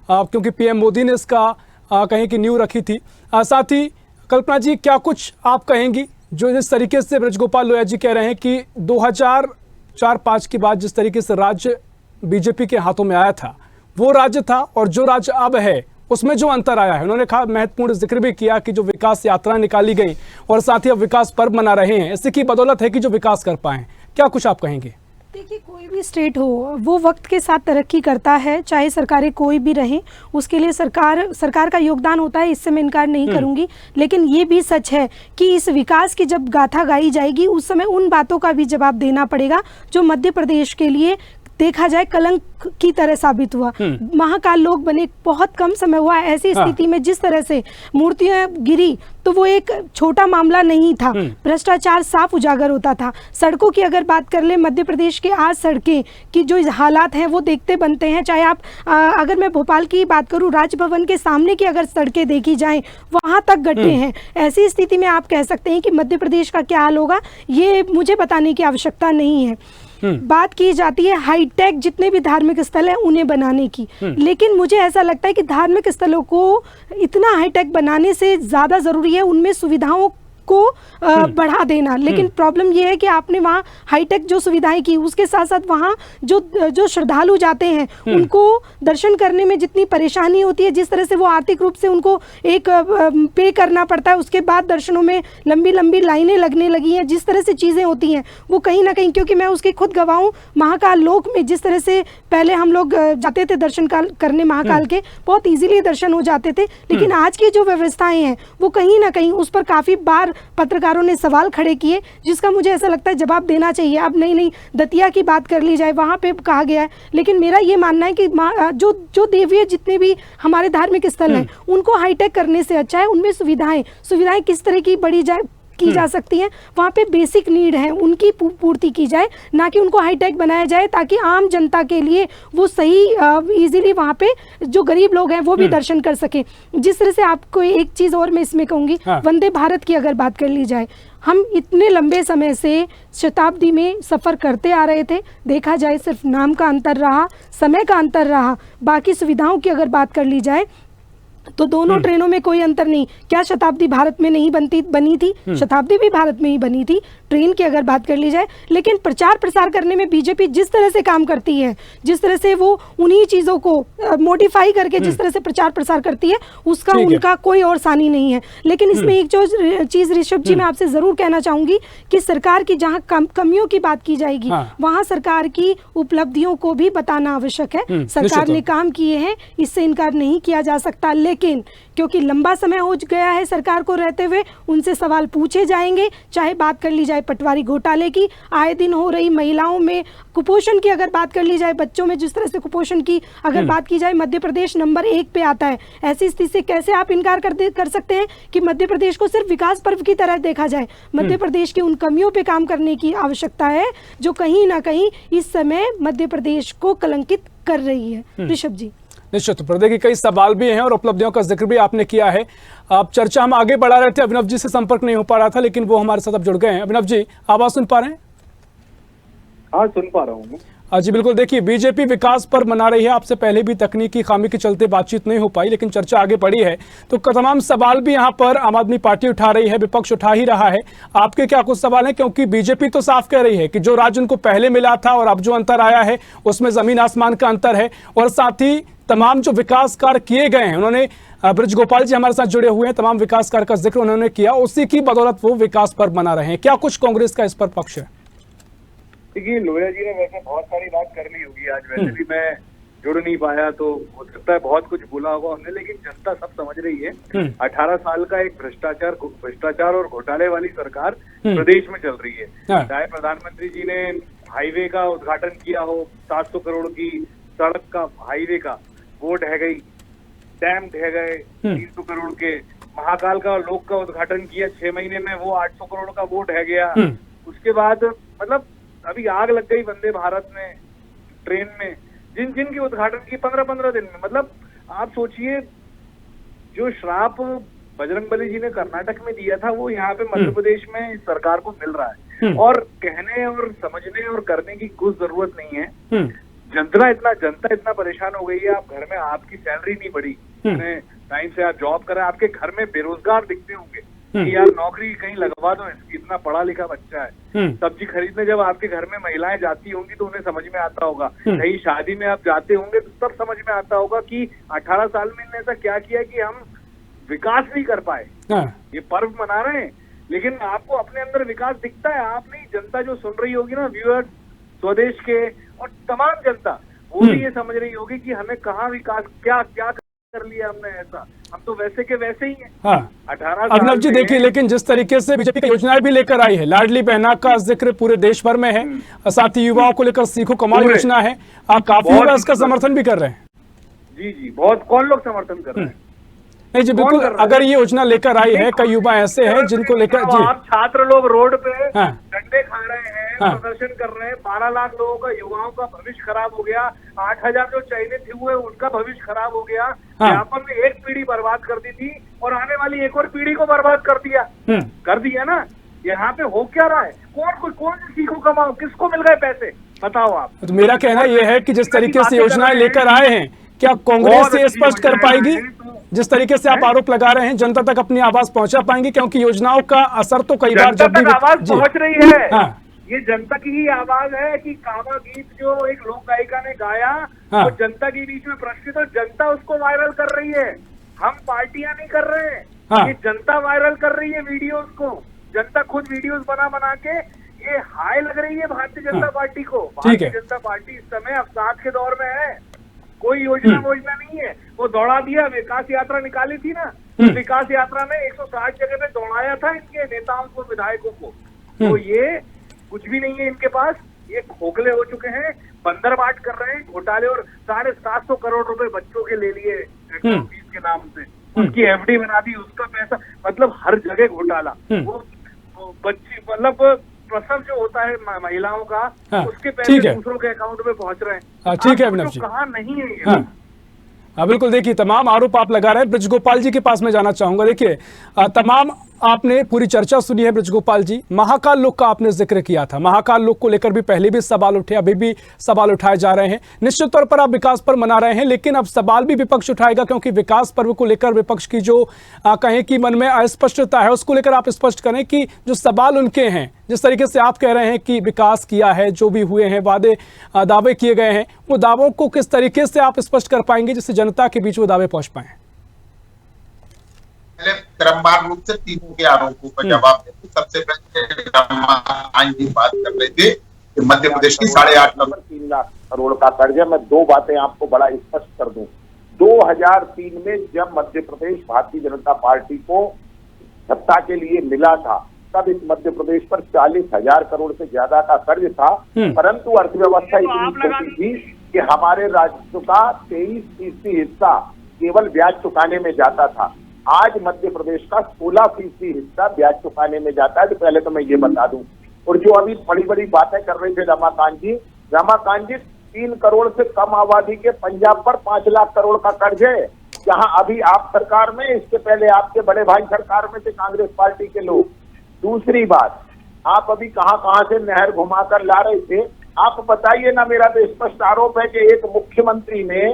क्योंकि पीएम मोदी ने इसका कहीं की नींव रखी थी। साथ ही कल्पना जी, क्या कुछ आप कहेंगी जो जिस तरीके से ब्रजगोपाल लोहिया जी कह रहे हैं कि 2004-5 के बाद जिस तरीके से राज्य बीजेपी के हाथों में आया था वो राज्य था और जो राज्य अब है उसमें जो अंतर आया है, उन्होंने कहा, महत्वपूर्ण जिक्र भी किया कि जो विकास यात्रा निकाली गई और साथ ही अब विकास पर्व मना रहे हैं, इसी की बदौलत है कि जो विकास कर पाए। क्या कुछ आप कहेंगे? देखिए, कोई भी स्टेट हो वो वक्त के साथ तरक्की करता है, चाहे सरकारें कोई भी रहें, उसके लिए सरकार का योगदान होता है, इससे मैं इनकार नहीं करूंगी। लेकिन ये भी सच है कि इस विकास की जब गाथा गाई जाएगी उस समय उन बातों का भी जवाब देना पड़ेगा जो मध्य प्रदेश के लिए देखा जाए कलंक की तरह साबित हुआ। महाकाल लोक बने बहुत कम समय हुआ, ऐसी स्थिति में जिस तरह से मूर्तियां गिरी तो वो एक छोटा मामला नहीं था। भ्रष्टाचार साफ उजागर होता था। सड़कों की अगर बात कर ले, मध्य प्रदेश के आज सड़कें की जो हालात हैं वो देखते बनते हैं। चाहे आप अगर मैं भोपाल की बात करूं, राजभवन के सामने की अगर सड़कें देखी जाएं वहां तक गड्ढे हैं। ऐसी स्थिति में आप कह सकते हैं कि मध्य प्रदेश का क्या हाल होगा, ये मुझे बताने की आवश्यकता नहीं है। बात की जाती है हाईटेक जितने भी धार्मिक स्थल हैं उन्हें बनाने की, लेकिन मुझे ऐसा लगता है कि धार्मिक स्थलों को इतना हाईटेक बनाने से ज्यादा जरूरी है उनमें सुविधाओं को बढ़ा देना। लेकिन प्रॉब्लम ये है कि आपने वहाँ हाईटेक जो सुविधाएं की, उसके साथ साथ वहाँ जो श्रद्धालु जाते हैं उनको दर्शन करने में जितनी परेशानी होती है, जिस तरह से वो आर्थिक रूप से उनको एक पे करना पड़ता है, उसके बाद दर्शनों में लंबी लंबी लाइनें लगने लगी हैं, जिस तरह से चीज़ें होती हैं वो कहीं ना कहीं, क्योंकि मैं उसकी खुद गवाह हूँ, महाकाल लोक में जिस तरह से पहले हम लोग जाते थे दर्शन करने महाकाल के, बहुत ईजिली दर्शन हो जाते थे, लेकिन आज की जो व्यवस्थाएं हैं वो कहीं ना कहीं उस पर काफ़ी बार पत्रकारों ने सवाल खड़े किए, जिसका मुझे ऐसा लगता है जवाब देना चाहिए। अब नहीं दतिया की बात कर ली जाए, वहाँ पे कहा गया है, लेकिन मेरा ये मानना है कि जो देवीय जितने भी हमारे धार्मिक स्थल हैं उनको हाईटेक करने से अच्छा है उनमें सुविधाएं किस तरह की बढ़ी की जा सकती हैं, वहाँ पे बेसिक नीड है उनकी पूर्ति की जाए, ना कि उनको हाईटेक बनाया जाए ताकि आम जनता के लिए वो सही इजीली वहाँ पे जो गरीब लोग हैं वो भी दर्शन कर सके। जिस तरह से आपको एक चीज़ और मैं इसमें कहूँगी, वंदे भारत की अगर बात कर ली जाए, हम इतने लंबे समय से शताब्दी में सफ़र करते आ रहे थे, देखा जाए सिर्फ नाम का अंतर रहा, समय का अंतर रहा, बाकी सुविधाओं की अगर बात कर ली जाए तो दोनों ट्रेनों में कोई अंतर नहीं। क्या शताब्दी भारत में नहीं बनी थी? शताब्दी भी भारत में ही बनी थी, ट्रेन की अगर बात कर ली जाए। लेकिन प्रचार प्रसार करने में बीजेपी जिस तरह से काम करती है, जिस तरह से वो उन्हीं चीज़ों को मॉडिफाई करके जिस तरह से प्रचार प्रसार करती है, उसका उनका कोई और सानी नहीं है। लेकिन इसमें एक जो चीज़ ऋषभ जी मैं आपसे ज़रूर कहना चाहूँगी कि सरकार की जहाँ कमियों की बात की जाएगी वहाँ सरकार की उपलब्धियों को भी बताना आवश्यक है। सरकार ने काम किए हैं, इससे इनकार नहीं किया जा सकता, लेकिन क्योंकि लंबा समय हो गया है सरकार को रहते हुए, उनसे सवाल पूछे जाएंगे। चाहे बात कर ली जाए पटवारी घोटाले की, आए दिन हो रही महिलाओं में कुपोषण की अगर बात कर ली जाए, बच्चों में जिस तरह से कुपोषण की अगर बात की जाए, मध्य प्रदेश नंबर 1 पे आता है। ऐसी स्थिति से कैसे आप इनकार कर सकते हैं कि मध्य प्रदेश को सिर्फ विकास पर्व की तरह देखा जाए? मध्य प्रदेश की उन कमियों पे काम करने की आवश्यकता है जो कहीं ना कहीं इस समय मध्य प्रदेश को कलंकित कर रही है। ऋषभ जी। निश्चित पर देखिए कई सवाल भी हैं और उपलब्धियों का जिक्र भी आपने किया है। अब चर्चा हम आगे बढ़ा रहे थे, अभिनव जी से संपर्क नहीं हो पा रहा था, लेकिन वो हमारे साथ अब जुड़ गए हैं। अभिनव जी, आवाज सुन पा रहे हैं? हाँ, सुन पा रहा हूँ जी बिल्कुल। देखिए बीजेपी विकास पर मना रही है, आपसे पहले भी तकनीकी खामी के चलते बातचीत नहीं हो पाई, लेकिन चर्चा आगे बढ़ी है तो तमाम सवाल भी यहाँ पर आम आदमी पार्टी उठा रही है, विपक्ष उठा ही रहा है। आपके क्या कुछ सवाल हैं? क्योंकि बीजेपी तो साफ कह रही है कि जो राज्य उनको पहले मिला था और अब जो अंतर आया है उसमें जमीन आसमान का अंतर है, और साथ ही तमाम जो विकास कार्य किए गए हैं, उन्होंने ब्रज गोपाल जी हमारे साथ जुड़े हुए हैं, तमाम विकास कार्य का जिक्र उन्होंने किया, उसी की बदौलत वो विकास पर मना रहे हैं। क्या कुछ कांग्रेस का इस पर पक्ष है? देखिए, लोहिया जी ने वैसे बहुत सारी बात कर ली होगी, आज वैसे भी मैं जुड़ नहीं पाया तो हो सकता है बहुत कुछ बोला होगा हमने, लेकिन जनता सब समझ रही है। 18 साल का एक भ्रष्टाचार और घोटाले वाली सरकार प्रदेश में चल रही है। चाहे प्रधानमंत्री जी ने हाईवे का उद्घाटन किया हो, 700 करोड़ की सड़क का हाईवे का वो ढह गई, डैम ढह गए 300 करोड़ के, महाकाल का लोक का उद्घाटन किया 6 महीने में, वो 800 करोड़ का वो ढह गया। उसके बाद मतलब अभी आग लग गई वंदे भारत में, ट्रेन में, जिन की उद्घाटन की 15-15 दिन में। मतलब आप सोचिए, जो श्राप बजरंगबली जी ने कर्नाटक में दिया था वो यहाँ पे मध्य प्रदेश में इस सरकार को मिल रहा है। और कहने और समझने और करने की कुछ जरूरत नहीं है। जनता इतना परेशान हो गई है। आप घर में, आपकी सैलरी नहीं बढ़ी, टाइम से आप जॉब कर रहे हैं, आपके घर में बेरोजगार दिखते होंगे कि यार नौकरी कहीं लगवा दो, इतना पढ़ा लिखा बच्चा है। सब्जी खरीदने जब आपके घर में महिलाएं जाती होंगी तो उन्हें समझ में आता होगा, कहीं शादी में आप जाते होंगे तो तब समझ में आता होगा कि 18 साल में इन्होंने ऐसा क्या किया कि हम विकास नहीं कर पाए। ये पर्व मना रहे हैं लेकिन आपको अपने अंदर विकास दिखता है? आप नहीं, जनता जो सुन रही होगी ना, व्यूअर्स, स्वदेश के और तमाम जनता, वो भी ये समझ रही होगी कि हमें कहाँ विकास, क्या क्या कर लिया हमने ऐसा, हम तो वैसे के वैसे ही हैं। हाँ। 18 अभिनव जी देखिए, लेकिन जिस तरीके से बीजेपी की योजनाएं भी लेकर आई है, लाडली बहना का जिक्र पूरे देश भर में है, साथ ही युवाओं को लेकर सीखो कमाल योजना है, आप काफी लोग इसका समर्थन भी कर रहे हैं। जी, बहुत कौन लोग समर्थन कर रहे हैं? नहीं जी बिल्कुल, अगर ये योजना लेकर आई है, कई युवा ऐसे हैं जिनको लेकर जी, आप छात्र लोग रोड पे डंडे खा रहे हैं, प्रदर्शन कर रहे हैं, 12 लाख लोगों का, युवाओं का भविष्य खराब हो गया, 8000 जो चयनित हुए उनका भविष्य खराब हो गया। व्यापम ने एक पीढ़ी बर्बाद कर दी थी और आने वाली एक और पीढ़ी को बर्बाद कर दिया ना। यहाँ पे हो क्या रहा है? कौन सी सीखो कमाओ, किसको मिल गए पैसे, बताओ आप। तो मेरा कहना यह है कि जिस तरीके से योजनाएं लेकर आए हैं, क्या कांग्रेस से स्पष्ट कर पाएगी? जिस तरीके से आप आरोप लगा रहे हैं, जनता तक अपनी आवाज पहुंचा पाएंगे? क्योंकि योजनाओं का असर तो कई बार जब भी आवाज पहुंच रही है, ये जनता की ही आवाज है कि कावा गीत जो एक लोक गायिका ने गाया वो जनता के बीच में प्रचलित, और जनता उसको वायरल कर रही है। हम पार्टियां नहीं कर रहे हैं, ये जनता वायरल कर रही है वीडियोस को। जनता खुद वीडियोस बना के ये हाई लग रही है भारतीय जनता पार्टी को। भारतीय जनता पार्टी इस समय अवसाद के दौर में है, कोई योजना नहीं है। वो दौड़ा दिया, विकास यात्रा निकाली थी ना, तो विकास यात्रा में 160 जगह पे दौड़ाया था इनके नेताओं को, विधायकों को। तो ये कुछ भी नहीं है इनके पास, ये खोखले हो चुके हैं, बंदर बाट कर रहे हैं, घोटाले, और 750 करोड़ रुपए बच्चों के ले लिए फीस के नाम से, उसकी एफडी बना दी, उसका पैसा, मतलब हर जगह घोटाला। वो बच्ची, मतलब प्रसव जो होता है महिलाओं का, उसके पैसे दूसरों के अकाउंट में पहुंच रहे हैं। ठीक है अभिनव जी, कहाँ नहीं है। हाँ बिल्कुल, देखिए तमाम आरोप आप लगा रहे हैं। ब्रज गोपाल जी के पास में जाना चाहूंगा। देखिए तमाम आपने पूरी चर्चा सुनी है ब्रज गोपाल जी, महाकाल लोक का आपने जिक्र किया था, महाकाल लोक को लेकर भी पहले भी सवाल उठे, अभी भी सवाल उठाए जा रहे हैं। निश्चित तौर पर आप विकास पर मना रहे हैं, लेकिन अब सवाल भी विपक्ष उठाएगा, क्योंकि विकास पर्व को लेकर विपक्ष की जो कहें कि मन में अस्पष्टता है, उसको लेकर आप स्पष्ट करें कि जो सवाल उनके हैं, जिस तरीके से आप कह रहे हैं कि विकास किया है, जो भी हुए हैं वादे दावे किए गए हैं, वो दावों को किस तरीके से आप स्पष्ट कर पाएंगे जिससे जनता के बीच वो दावे पहुंच पाए? पहले क्रमवार रूप से तीनों के आरोपों का जवाब देते। सबसे पहले बात कर रहे थे कि मध्य प्रदेश की 8.5 लाख 3 लाख करोड़ का कर्ज है। मैं 2 बातें आपको बड़ा स्पष्ट कर दूं। 2003 में जब मध्य प्रदेश भारतीय जनता पार्टी को सत्ता के लिए मिला था, तब इस मध्य प्रदेश पर 40,000 करोड़ से ज्यादा का कर्ज था, परंतु अर्थव्यवस्था इतनी छोटी थी कि हमारे राज्य का 23% हिस्सा केवल ब्याज चुकाने में जाता था। आज मध्य प्रदेश का 16% हिस्सा ब्याज चुकाने में जाता है। तो पहले तो मैं ये बता दूं, और जो अभी बड़ी बड़ी बातें कर रहे थे रमाकांत जी 3 करोड़ से कम आबादी के पंजाब पर 5 लाख करोड़ का कर्ज है, जहां अभी आप सरकार में, इसके पहले आपके बड़े भाई सरकार में थे कांग्रेस पार्टी के लोग। दूसरी बात, आप अभी कहां से नहर घुमाकर ला रहे थे, आप बताइए ना। मेरा तो स्पष्ट आरोप है कि एक मुख्यमंत्री ने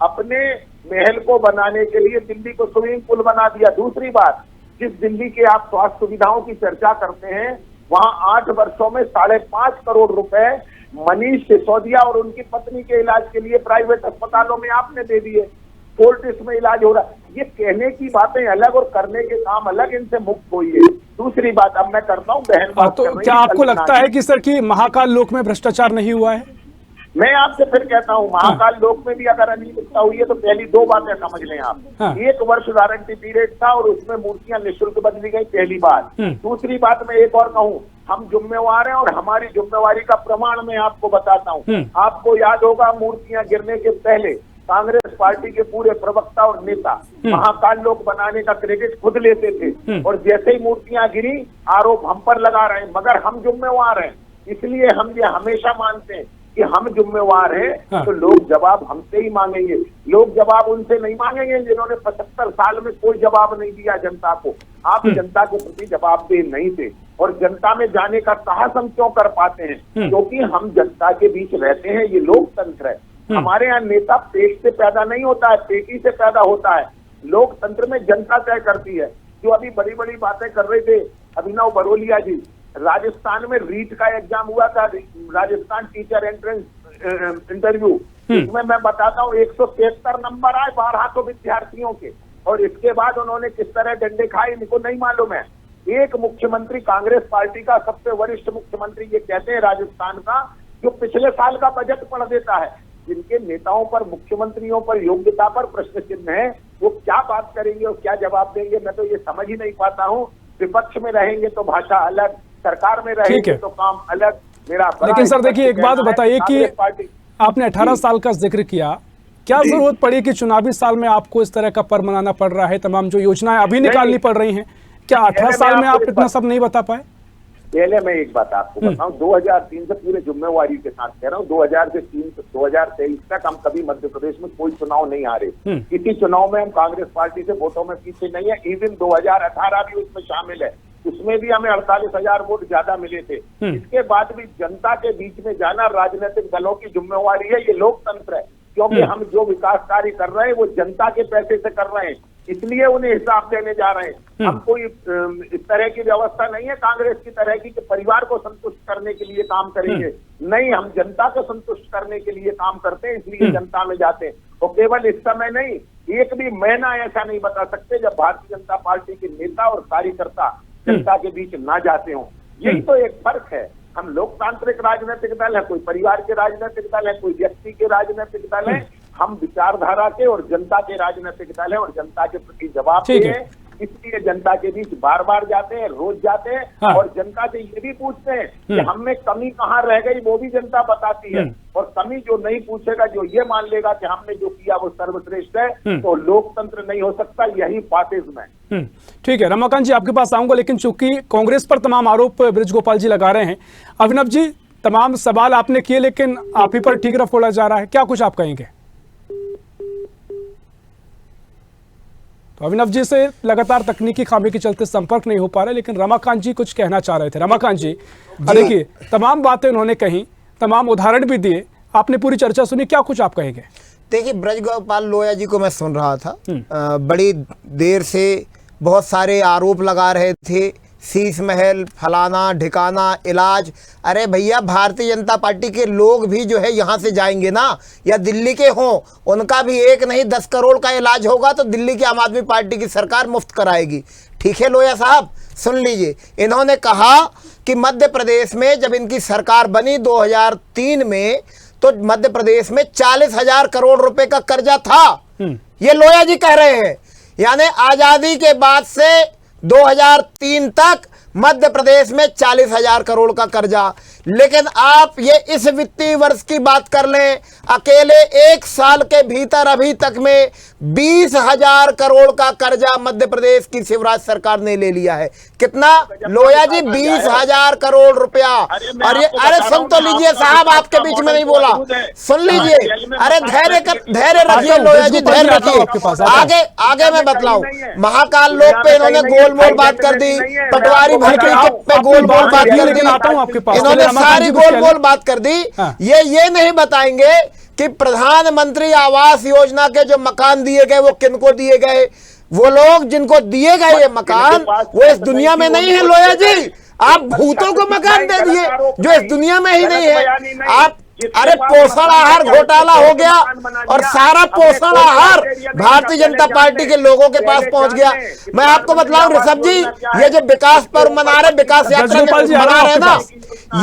अपने महल को बनाने के लिए दिल्ली को स्विमिंग पूल बना दिया। दूसरी बात, जिस दिल्ली के आप स्वास्थ्य सुविधाओं की चर्चा करते हैं, वहां 8 वर्षों में 5.5 करोड़ रुपए मनीष सिसोदिया और उनकी पत्नी के इलाज के लिए प्राइवेट अस्पतालों में आपने दे दिए। फोर्टिस में इलाज हो रहा है। ये कहने की बातें अलग और करने के काम अलग, इनसे मुक्त होइए। दूसरी बात, अब मैं करता हूँ बहन बात। तो क्या आपको लगता है कि सर कि महाकाल लोक में भ्रष्टाचार नहीं हुआ है? मैं आपसे फिर कहता हूँ, महाकाल लोक में भी अगर अनियमितता हुई है तो पहली 2 बातें समझ लें आप। 1 वर्ष वारंटी पीरियड था और उसमें मूर्तियां निःशुल्क बदली गई, पहली बात। दूसरी बात, मैं एक और कहूँ, हम जिम्मेवार हैं और हमारी जिम्मेवारी का प्रमाण मैं आपको बताता हूँ। आपको याद होगा, मूर्तियां गिरने के पहले कांग्रेस पार्टी के पूरे प्रवक्ता और नेता महाकाल लोक बनाने का क्रेडिट खुद लेते थे, और जैसे ही मूर्तियां गिरी आरोप हम पर लगा रहे हैं। मगर हम जिम्मेवार हैं, इसलिए हम ये हमेशा मानते हैं कि हम जिम्मेवार हैं, तो लोग जवाब हमसे ही मांगेंगे। लोग जवाब उनसे नहीं मांगेंगे जिन्होंने 75 साल में कोई जवाब नहीं दिया जनता को। आप जनता के प्रति जवाबदेह नहीं थे, और जनता में जाने का साहस हम क्यों कर पाते हैं? क्योंकि हम जनता के बीच रहते हैं। ये लोकतंत्र है। हमारे यहाँ नेता पेट से पैदा नहीं होता है, पेटी से पैदा होता है। लोकतंत्र में जनता तय करती है। जो अभी बड़ी बड़ी बातें कर रहे थे अभिनव बरोलिया जी, राजस्थान में रीट का एग्जाम हुआ था, राजस्थान टीचर एंट्रेंस इंटरव्यू, इसमें मैं बताता हूँ 173 नंबर आए 1200 विद्यार्थियों के, और इसके बाद उन्होंने किस तरह डंडे खाए इनको नहीं मालूम है। एक मुख्यमंत्री, कांग्रेस पार्टी का सबसे वरिष्ठ मुख्यमंत्री ये कहते हैं राजस्थान का, जो पिछले साल का बजट पढ़ देता है। जिनके नेताओं पर, मुख्यमंत्रियों पर, योग्यता पर प्रश्न चिन्ह है, वो क्या बात करेंगे और क्या जवाब देंगे, मैं तो ये समझ ही नहीं पाता हूँ। विपक्ष में रहेंगे तो भाषा अलग, सरकार में रहेंगे तो काम अलग। मेरा लेकिन सर देखिए, एक बात बताइए कि आपने 18 साल का जिक्र किया, क्या जरूरत पड़ी कि चुनावी साल में आपको इस तरह का पर्व मनाना पड़ रहा है? तमाम जो योजनाएं अभी निकालनी पड़ रही हैं, क्या 18 साल में आप इतना सब नहीं बता पाए? पहले मैं एक बात आपको बताऊं, 2003 से पूरे जिम्मेवारी के साथ कह रहा हूँ, 2000 से 2023 तक हम कभी मध्य प्रदेश में कोई चुनाव नहीं हारे। किसी चुनाव में हम कांग्रेस पार्टी से वोटों में पीछे नहीं है। इवन 2018 भी उसमें शामिल है, उसमें भी हमें 48,000 वोट ज्यादा मिले थे। इसके बाद भी जनता के बीच में जाना राजनीतिक दलों की जिम्मेवारी है। ये लोकतंत्र है, क्योंकि हम जो विकास कार्य कर रहे हैं वो जनता के पैसे से कर रहे हैं, इसलिए उन्हें हिसाब देने जा रहे हैं। हम कोई इस तरह की व्यवस्था नहीं है कांग्रेस की तरह की कि परिवार को संतुष्ट करने के लिए काम करेंगे। नहीं, हम जनता को संतुष्ट करने के लिए काम करते हैं, इसलिए जनता में जाते हैं। और केवल इस समय नहीं, एक भी महीना ऐसा नहीं बता सकते जब भारतीय जनता पार्टी के नेता और कार्यकर्ता जनता के बीच ना जाते हों। यही तो एक फर्क है। हम लोकतांत्रिक राजनीतिक दल है, कोई परिवार के राजनीतिक दल है, कोई व्यक्ति के राजनीतिक दल है। हम विचारधारा के और जनता के राजनीतिक दल है, और जनता के प्रति जवाब है। इसलिए जनता के बीच बार बार जाते हैं, रोज जाते हैं, और जनता से ये भी पूछते हैं कि हमें कमी कहाँ रह गई, वो भी जनता बताती है। और कमी जो नहीं पूछेगा, जो ये मान लेगा कि हमने जो किया वो सर्वश्रेष्ठ है, तो लोकतंत्र नहीं हो सकता। यही फासिज्म है। ठीक है, रमाकांत जी आपके पास आऊंगा, लेकिन चूंकि कांग्रेस पर तमाम आरोप बृजगोपाल जी लगा रहे हैं, अभिनव जी तमाम सवाल आपने किए, लेकिन आप ही पर ठीकरा फोड़ा जा रहा है, क्या कुछ आप कहेंगे? तो अभिनव जी से लगातार तकनीकी खामी के चलते संपर्क नहीं हो पा रहा, लेकिन रमाकांत जी कुछ कहना चाह रहे थे। रमाकांत जी देखिए, तमाम बातें उन्होंने कही, तमाम उदाहरण भी दिए, आपने पूरी चर्चा सुनी, क्या कुछ आप कहेंगे? देखिए, ब्रजगोपाल लोया जी को मैं सुन रहा था, बड़ी देर से बहुत सारे आरोप लगा रहे थे, शीश महल, फलाना ढिकाना, इलाज। अरे भैया, भारतीय जनता पार्टी के लोग भी जो है यहाँ से जाएंगे ना, या दिल्ली के हों, उनका भी 1 नहीं 10 करोड़ का इलाज होगा तो दिल्ली की आम आदमी पार्टी की सरकार मुफ्त कराएगी। ठीक है लोया साहब, सुन लीजिए, इन्होंने कहा कि मध्य प्रदेश में जब इनकी सरकार बनी 2003 में, तो मध्य प्रदेश में 40,000 करोड़ रुपए का कर्जा था। ये लोया जी कह रहे हैं। यानी आजादी के बाद से 2003 तक मध्य प्रदेश में 40,000 करोड़ का कर्जा। लेकिन आप ये इस वित्तीय वर्ष की बात कर लें, अकेले 1 साल के भीतर अभी तक में 20,000 करोड़ का कर्जा मध्य प्रदेश की शिवराज सरकार ने ले लिया है। कितना लोया जी? 20,000 करोड़ रुपया। और ये अरे सुन तो लीजिए साहब, आपके बीच में नहीं बोला, सुन लीजिए। अरे धैर्य रखिए लोया जी, धैर्य रखिए। आगे मैं बतलाऊं, महाकाल लोक पे इन्होंने गोल मोल बात कर दी, पटवारी भर्ती पे गोल मोल बात कर दी, इन्होंने सारी गोल मोल बात कर दी। ये नहीं बताएंगे कि प्रधानमंत्री आवास योजना के जो मकान दिए गए वो किनको दिए गए। वो लोग जिनको दिए गए ये मकान वो इस दुनिया में नहीं है लोया जी। आप भूतों को मकान दे दिए जो इस दुनिया में ही नहीं है। आप अरे पोषण आहार घोटाला हो गया और सारा पोषण आहार भारतीय जनता पार्टी के लोगों के पास पहुंच गया। मैं आपको बतलाऊं ऋषभ जी, ये जो विकास पर्व मना रहे, विकास यात्रा मना रहे ना,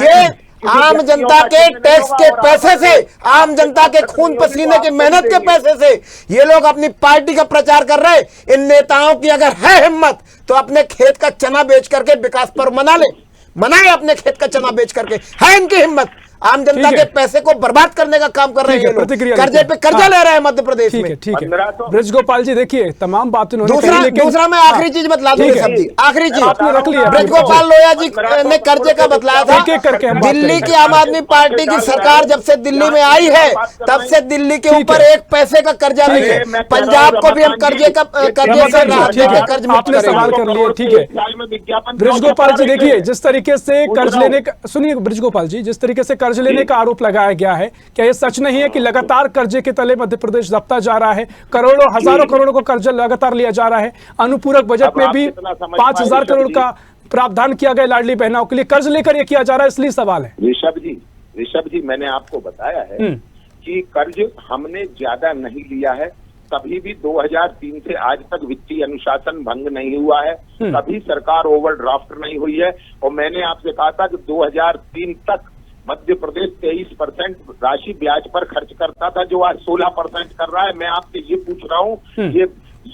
ये आम जनता के टैक्स के पैसे से, आम जनता के खून पसीने की मेहनत के पैसे से ये लोग अपनी पार्टी का प्रचार कर रहे हैं। इन नेताओं की अगर है हिम्मत तो अपने खेत का चना बेच करके विकास पर्व मना ले, मनाए अपने खेत का चना बेच करके। है इनकी हिम्मत। आम जनता के पैसे को बर्बाद करने का काम कर रहे हैं, कर्जे पे कर्जा ले रहे हैं मध्य प्रदेश में। ठीक है ब्रज गोपाल जी, देखिए तमाम बातें दूसरा मैं आखिरी चीज बतला दूं सब्जी, आखिरी चीज रख लिया। ब्रज गोपाल लोया जी ने कर्जे का बतलाया था। दिल्ली की आम आदमी पार्टी की सरकार जब से दिल्ली में आई है तब से दिल्ली के ऊपर 1 पैसे का कर्जा नहीं है। पंजाब को भी हम कर्जे से कर्ज मुक्त सवाल कर लिए। ठीक है ब्रज गोपाल जी, देखिए जिस तरीके से कर्ज लेने का, सुनिए ब्रज गोपाल जी, जिस तरीके से कर्ज लेने का आरोप लगाया गया है, क्या यह सच नहीं है कि लगातार कर्जे के तले मध्य प्रदेश दबता जा रहा है? करोड़ों हजारों करोड़ों का कर्जा लगातार लिया जा रहा है। अनुपूरक बजट में भी 5,000 करोड़ का प्रावधान किया गया लाडली बहनों के लिए, कर्ज लेकर यह किया जा रहा है, इसलिए सवाल है। ऋषभ जी मैंने आपको बताया है कि कर्ज हमने ज्यादा नहीं लिया है। कभी भी 2003 से आज तक वित्तीय अनुशासन भंग नहीं हुआ है, कभी सरकार ओवरड्राफ्ट नहीं हुई है। और मैंने आपसे कहा था कि 2003 तक मध्य प्रदेश 23% राशि ब्याज पर खर्च करता था, जो आज 16% कर रहा है। मैं आपसे ये पूछ रहा हूँ,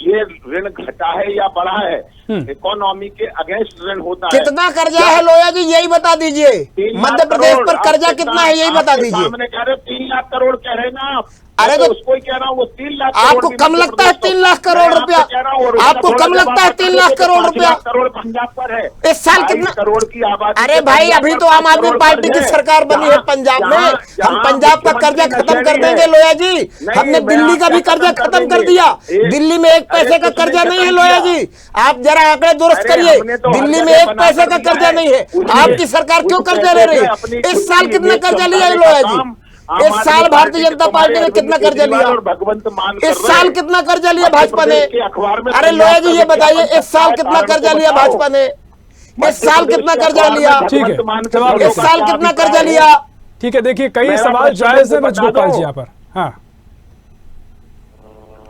ये ऋण घटा है या बढ़ा है? इकोनॉमी के अगेंस्ट ऋण होता है। कितना कर्जा है लोया जी, यही बता दीजिए। मध्य प्रदेश पर कर्जा कितना है, यही बता दीजिए। सामने कह रहे 3 लाख करोड़ कह रहे ना आप। अरे तो उसको ही कह रहा हूँ, वो 3 लाख आपको कम लगता है 3 लाख करोड़ रुपया? आपको कम लगता है 3 लाख करोड़ रुपया? करोड़ पंजाब पर है इस साल कितना करोड़ की आबादी? अरे भाई अभी तो आम आदमी पार्टी की सरकार बनी है पंजाब में। हम पंजाब का कर्जा खत्म कर देंगे लोया जी। हमने दिल्ली का भी कर्जा खत्म कर दिया। दिल्ली में 1 पैसे का कर्जा नहीं है लोया जी। आप जरा आंकड़े दुरुस्त करिए, दिल्ली में 1 पैसे का कर्जा नहीं है। आपकी सरकार क्यों कर्जा ले रही है? इस साल कितना कर्जा लिया है लोया जी? इस साल भारतीय जनता पार्टी ने कितना कर्जा लिया? भगवंत मान इस साल कितना कर्जा लिया भाजपा ने? अरे लोया जी ये बताइए, इस साल कितना कर्जा लिया भाजपा ने? इस साल कितना कर्जा लिया? ठीक है, इस साल कितना कर्जा लिया? ठीक है, देखिए कई सवाल जायज है ब्रज गोपाल जी यहाँ पर। हाँ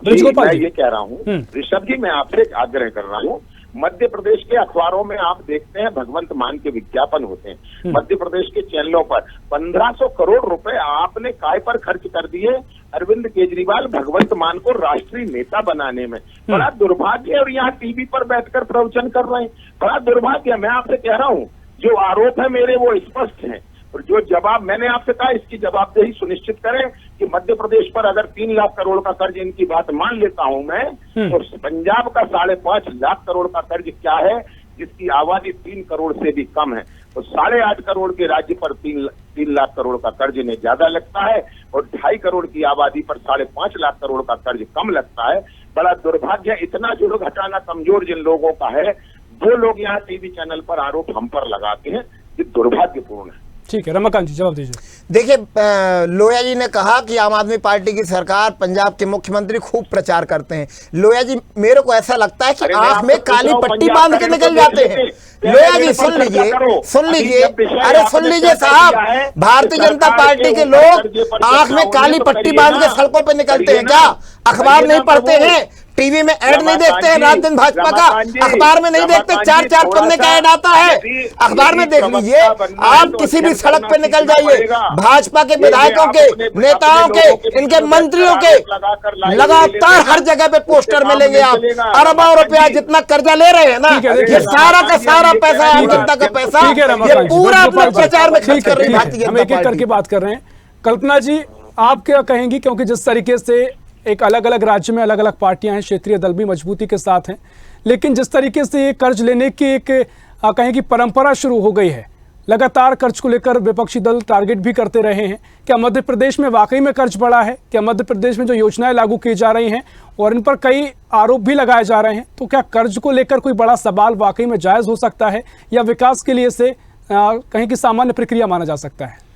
ब्रज गोपाल जी, ये कह रहा हूँ ऋषभ जी, मैं आपसे आग्रह कर रहा हूँ, मध्य प्रदेश के अखबारों में आप देखते हैं भगवंत मान के विज्ञापन होते हैं। मध्य प्रदेश के चैनलों पर 1500 करोड़ रुपए आपने काय पर खर्च कर दिए अरविंद केजरीवाल भगवंत मान को राष्ट्रीय नेता बनाने में। बड़ा दुर्भाग्य है। और यहाँ टीवी पर बैठकर प्रवचन कर रहे हैं, बड़ा दुर्भाग्य है। मैं आपसे कह रहा हूँ, जो आरोप है मेरे वो स्पष्ट हैं, और जो जवाब मैंने आपसे कहा इसकी जवाबदेही सुनिश्चित करें कि मध्य प्रदेश पर अगर 3 लाख करोड़ का कर्ज, इनकी बात मान लेता हूं मैं, तो पंजाब का 5.5 लाख करोड़ का कर्ज क्या है, जिसकी आबादी 3 करोड़ से भी कम है। तो 8.5 करोड़ के राज्य पर 3 लाख करोड़ का कर्ज इन्हें ज्यादा लगता है, और 2.5 करोड़ की आबादी पर 5.5 लाख करोड़ का कर्ज कम लगता है। बड़ा दुर्भाग्य। इतना जुड़ घटाना कमजोर जिन लोगों का है, वो लोग यहाँ टीवी चैनल पर आरोप हम पर लगाते हैं, ये दुर्भाग्यपूर्ण है। ठीक है रमाकांत जी, जवाब दीजिए। देखिए लोया जी ने कहा कि आम आदमी पार्टी की सरकार, पंजाब के मुख्यमंत्री खूब प्रचार करते हैं। लोया जी मेरे को ऐसा लगता है कि आंख में काली पट्टी बांध के निकल जाते हैं। लोया जी सुन लीजिए, अरे सुन लीजिए साहब, भारतीय जनता पार्टी के लोग आंख में काली पट्टी बांध के सड़कों पे निकलते हैं क्या? अखबार नहीं पढ़ते हैं, टीवी में ऐड नहीं देखते हैं रात दिन भाजपा का, अखबार में नहीं देखते, 4-4 पन्ने का ऐड आता है, अखबार में देख लीजिए। आप किसी भी सड़क पे निकल जाइए, भाजपा के विधायकों के, नेताओं के, इनके मंत्रियों के लगातार हर जगह पे पोस्टर मिलेंगे। आप अरबों रुपया जितना कर्जा ले रहे हैं ना, ये सारा का सारा पैसा आम जनता का पैसा ये पूरा अपने प्रचार में खर्च कर रही है भारतीय जनता हम एक-एक करके बात कर रहे हैं। कल्पना जी, आप क्या कहेंगी, क्योंकि जिस तरीके से एक अलग अलग राज्य में अलग अलग पार्टियां हैं, क्षेत्रीय दल भी मजबूती के साथ हैं, लेकिन जिस तरीके से ये कर्ज लेने की एक कहें कि परंपरा शुरू हो गई है, लगातार कर्ज को लेकर विपक्षी दल टारगेट भी करते रहे हैं। क्या मध्य प्रदेश में वाकई में कर्ज बढ़ा है? क्या मध्य प्रदेश में जो योजनाएं लागू की जा रही हैं और इन पर कई आरोप भी लगाए जा रहे हैं, तो क्या कर्ज को लेकर कोई बड़ा सवाल वाकई में जायज हो सकता है या विकास के लिए से कहीं की सामान्य प्रक्रिया माना जा सकता है?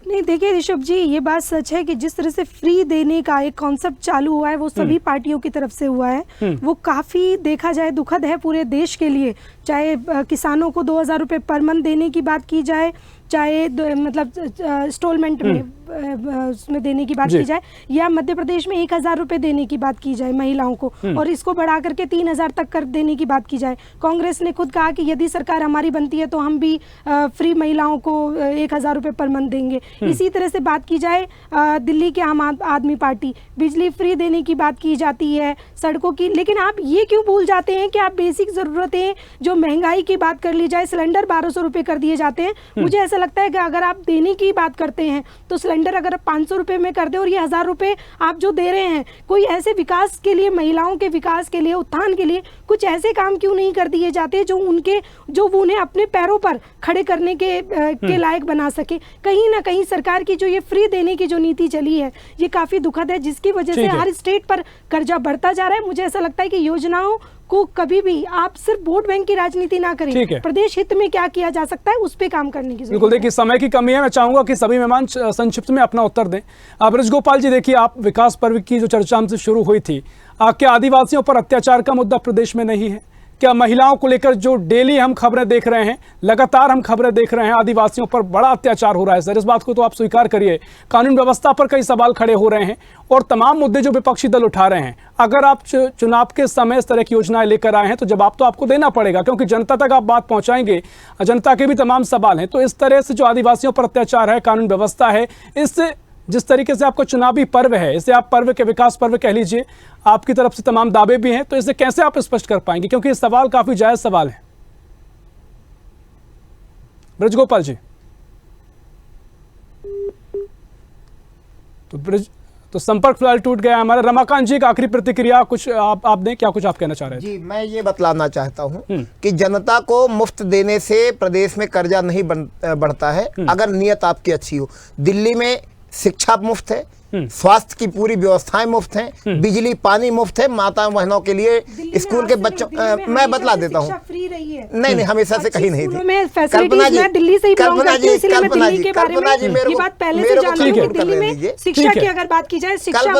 नहीं, देखिए ऋषभ जी, ये बात सच है कि जिस तरह से फ्री देने का एक कॉन्सेप्ट चालू हुआ है वो सभी पार्टियों की तरफ से हुआ है। वो काफ़ी देखा जाए दुखद है पूरे देश के लिए। चाहे किसानों को 2000 रुपये पर मंथ देने की बात की जाए, चाहे मतलब इंस्टॉलमेंट में उसमें देने की बात की जाए, या मध्य प्रदेश में 1000 रुपये देने की बात की जाए महिलाओं को, और इसको बढ़ा करके 3000 तक कर देने की बात की जाए। कांग्रेस ने खुद कहा कि यदि सरकार हमारी बनती है तो हम भी फ्री महिलाओं को 1000 रुपये पर मंथ देंगे। इसी तरह से बात की जाए दिल्ली के आम आदमी पार्टी, बिजली फ्री देने की बात की जाती है, सड़कों की, लेकिन आप ये क्यों भूल जाते हैं कि आप बेसिक ज़रूरतें, जो महंगाई की बात कर ली जाए, सिलेंडर 1200 रुपये कर दिए जाते हैं। मुझे ऐसा लगता है कि अगर आप देने की बात करते हैं तो सिलेंडर अगर 500 रुपये में कर दे और ये 1000 रुपये आप जो दे रहे हैं, कोई ऐसे विकास के लिए, महिलाओं के विकास के लिए, उत्थान के लिए कुछ ऐसे काम क्यों नहीं कर दिए जाते जो वो उन्हें अपने पैरों पर खड़े करने के लायक बना सके। कहीं ना कहीं सरकार की जो ये फ्री देने की जो नीति चली है ये काफ़ी दुखद है, जिसकी वजह से हर स्टेट पर कर्जा बढ़ता जा रहा है। मुझे ऐसा लगता है कि योजनाओं को कभी भी आप सिर्फ वोट बैंक की राजनीति ना करें, प्रदेश हित में क्या किया जा सकता है उस पे काम करने की जरूरत है। बिल्कुल, देखिए समय की कमी है, मैं चाहूंगा कि सभी मेहमान संक्षिप्त में अपना उत्तर दें। ब्रजगोपाल जी, देखिए आप विकास पर्व की जो चर्चा हमसे शुरू हुई थी, क्या आदिवासियों पर अत्याचार का मुद्दा प्रदेश में नहीं है? क्या महिलाओं को लेकर जो डेली हम खबरें देख रहे हैं, लगातार हम खबरें देख रहे हैं, आदिवासियों पर बड़ा अत्याचार हो रहा है सर, इस बात को तो आप स्वीकार करिए। कानून व्यवस्था पर कई सवाल खड़े हो रहे हैं और तमाम मुद्दे जो विपक्षी दल उठा रहे हैं, अगर आप चुनाव के समय इस तरह की योजनाएं लेकर आए हैं तो जवाब तो आपको देना पड़ेगा, क्योंकि जनता तक आप बात पहुंचाएंगे, जनता के भी तमाम सवाल हैं। तो इस तरह से जो आदिवासियों पर अत्याचार है, कानून व्यवस्था है, इससे जिस तरीके से आपका चुनावी पर्व है, इसे आप पर्व के विकास पर्व कह लीजिए, आपकी तरफ से तमाम दावे भी हैं, तो इसे कैसे आप स्पष्ट कर पाएंगे, क्योंकि ये सवाल काफी जायज सवाल है। ब्रजगोपाल जी, तो संपर्क फिलहाल टूट गया हमारा। रमाकांत जी, एक आखिरी प्रतिक्रिया कुछ आप दें, क्या कुछ आप कहना चाह रहे हैं? जी, मैं ये बतलाना चाहता हूं कि जनता को मुफ्त देने से प्रदेश में कर्जा नहीं बढ़ता है, अगर नियत आपकी अच्छी हो। दिल्ली में शिक्षा मुफ्त है, स्वास्थ्य की पूरी व्यवस्थाएं मुफ्त हैं, बिजली पानी मुफ्त है, माता बहनों के लिए, स्कूल के बच्चों, मैं बतला देता हूँ। नहीं, हमेशा से कहीं नहीं थी। कल्पना जी, कल्पना जी, कल्पना जी, कल्पना जी, मेरे को दिल्ली में शिक्षा की अगर बात की जाए, शिक्षा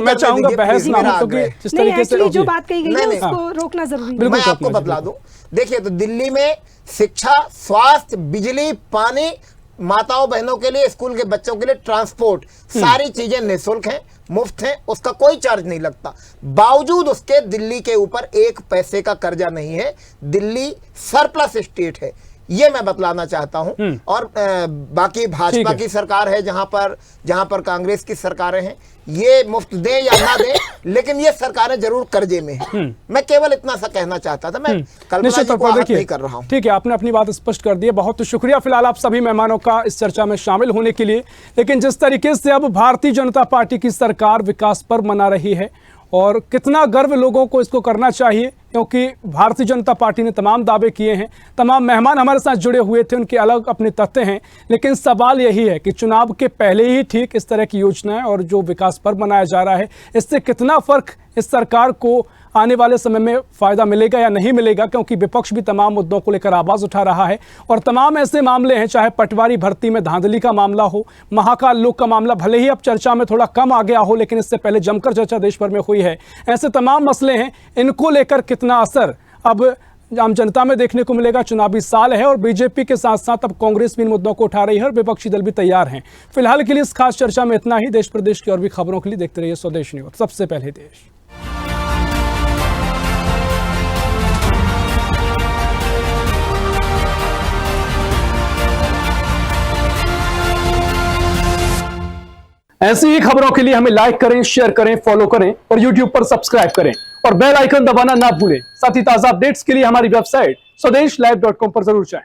मैं चाहूंगा बहस ना हो, क्योंकि जिस तरीके से जो बात कही गई है उसको रोकना जरूरी है। मैं आपको बतला दूं, देखिए, तो दिल्ली में शिक्षा, स्वास्थ्य, बिजली, पानी, माताओं बहनों के लिए, स्कूल के बच्चों के लिए ट्रांसपोर्ट, सारी चीजें निःशुल्क हैं, मुफ्त हैं, उसका कोई चार्ज नहीं लगता। बावजूद उसके दिल्ली के ऊपर 1 पैसे का कर्जा नहीं है। दिल्ली सरप्लस स्टेट है, ये मैं बतलाना चाहता हूं। और बाकी भाजपा की सरकार है, जहां पर कांग्रेस की सरकारें हैं, ये मुफ्त दें या ना दें, लेकिन ये सरकारें जरूर कर्जे में हैं। मैं केवल इतना सा कहना चाहता था, मैं कल्पना जी को आहत नहीं कर रहा हूं। ठीक है, आपने अपनी बात स्पष्ट कर दी है, बहुत शुक्रिया फिलहाल आप सभी मेहमानों का इस चर्चा में शामिल होने के लिए। लेकिन जिस तरीके से अब भारतीय जनता पार्टी की सरकार विकास पर्व मना रही है, और कितना गर्व लोगों को इसको करना चाहिए, क्योंकि भारतीय जनता पार्टी ने तमाम दावे किए हैं, तमाम मेहमान हमारे साथ जुड़े हुए थे, उनके अलग अपने तथ्य हैं, लेकिन सवाल यही है कि चुनाव के पहले ही ठीक इस तरह की योजनाएं और जो विकास पर्व मनाया जा रहा है, इससे कितना फर्क इस सरकार को आने वाले समय में फायदा मिलेगा या नहीं मिलेगा, क्योंकि विपक्ष भी तमाम मुद्दों को लेकर आवाज उठा रहा है। और तमाम ऐसे मामले हैं, चाहे पटवारी भर्ती में धांधली का मामला हो, महाकाल लोक का मामला भले ही अब चर्चा में थोड़ा कम आ गया हो, लेकिन इससे पहले जमकर चर्चा देश भर में हुई है। ऐसे तमाम मसले हैं, इनको लेकर कितना असर अब आम जनता में देखने को मिलेगा। चुनावी साल है और बीजेपी के साथ साथ अब कांग्रेस भी इन मुद्दों को उठा रही है और विपक्षी दल भी तैयार हैं। फिलहाल के लिए इस खास चर्चा में इतना ही। देश प्रदेश की और भी खबरों के लिए देखते रहिए स्वदेश न्यूज, सबसे पहले देश। ऐसी ही खबरों के लिए हमें लाइक करें, शेयर करें, फॉलो करें और YouTube पर सब्सक्राइब करें और बेल आइकन दबाना ना भूलें। साथ ही ताजा अपडेट्स के लिए हमारी वेबसाइट स्वदेशलाइव.com पर जरूर जाएं।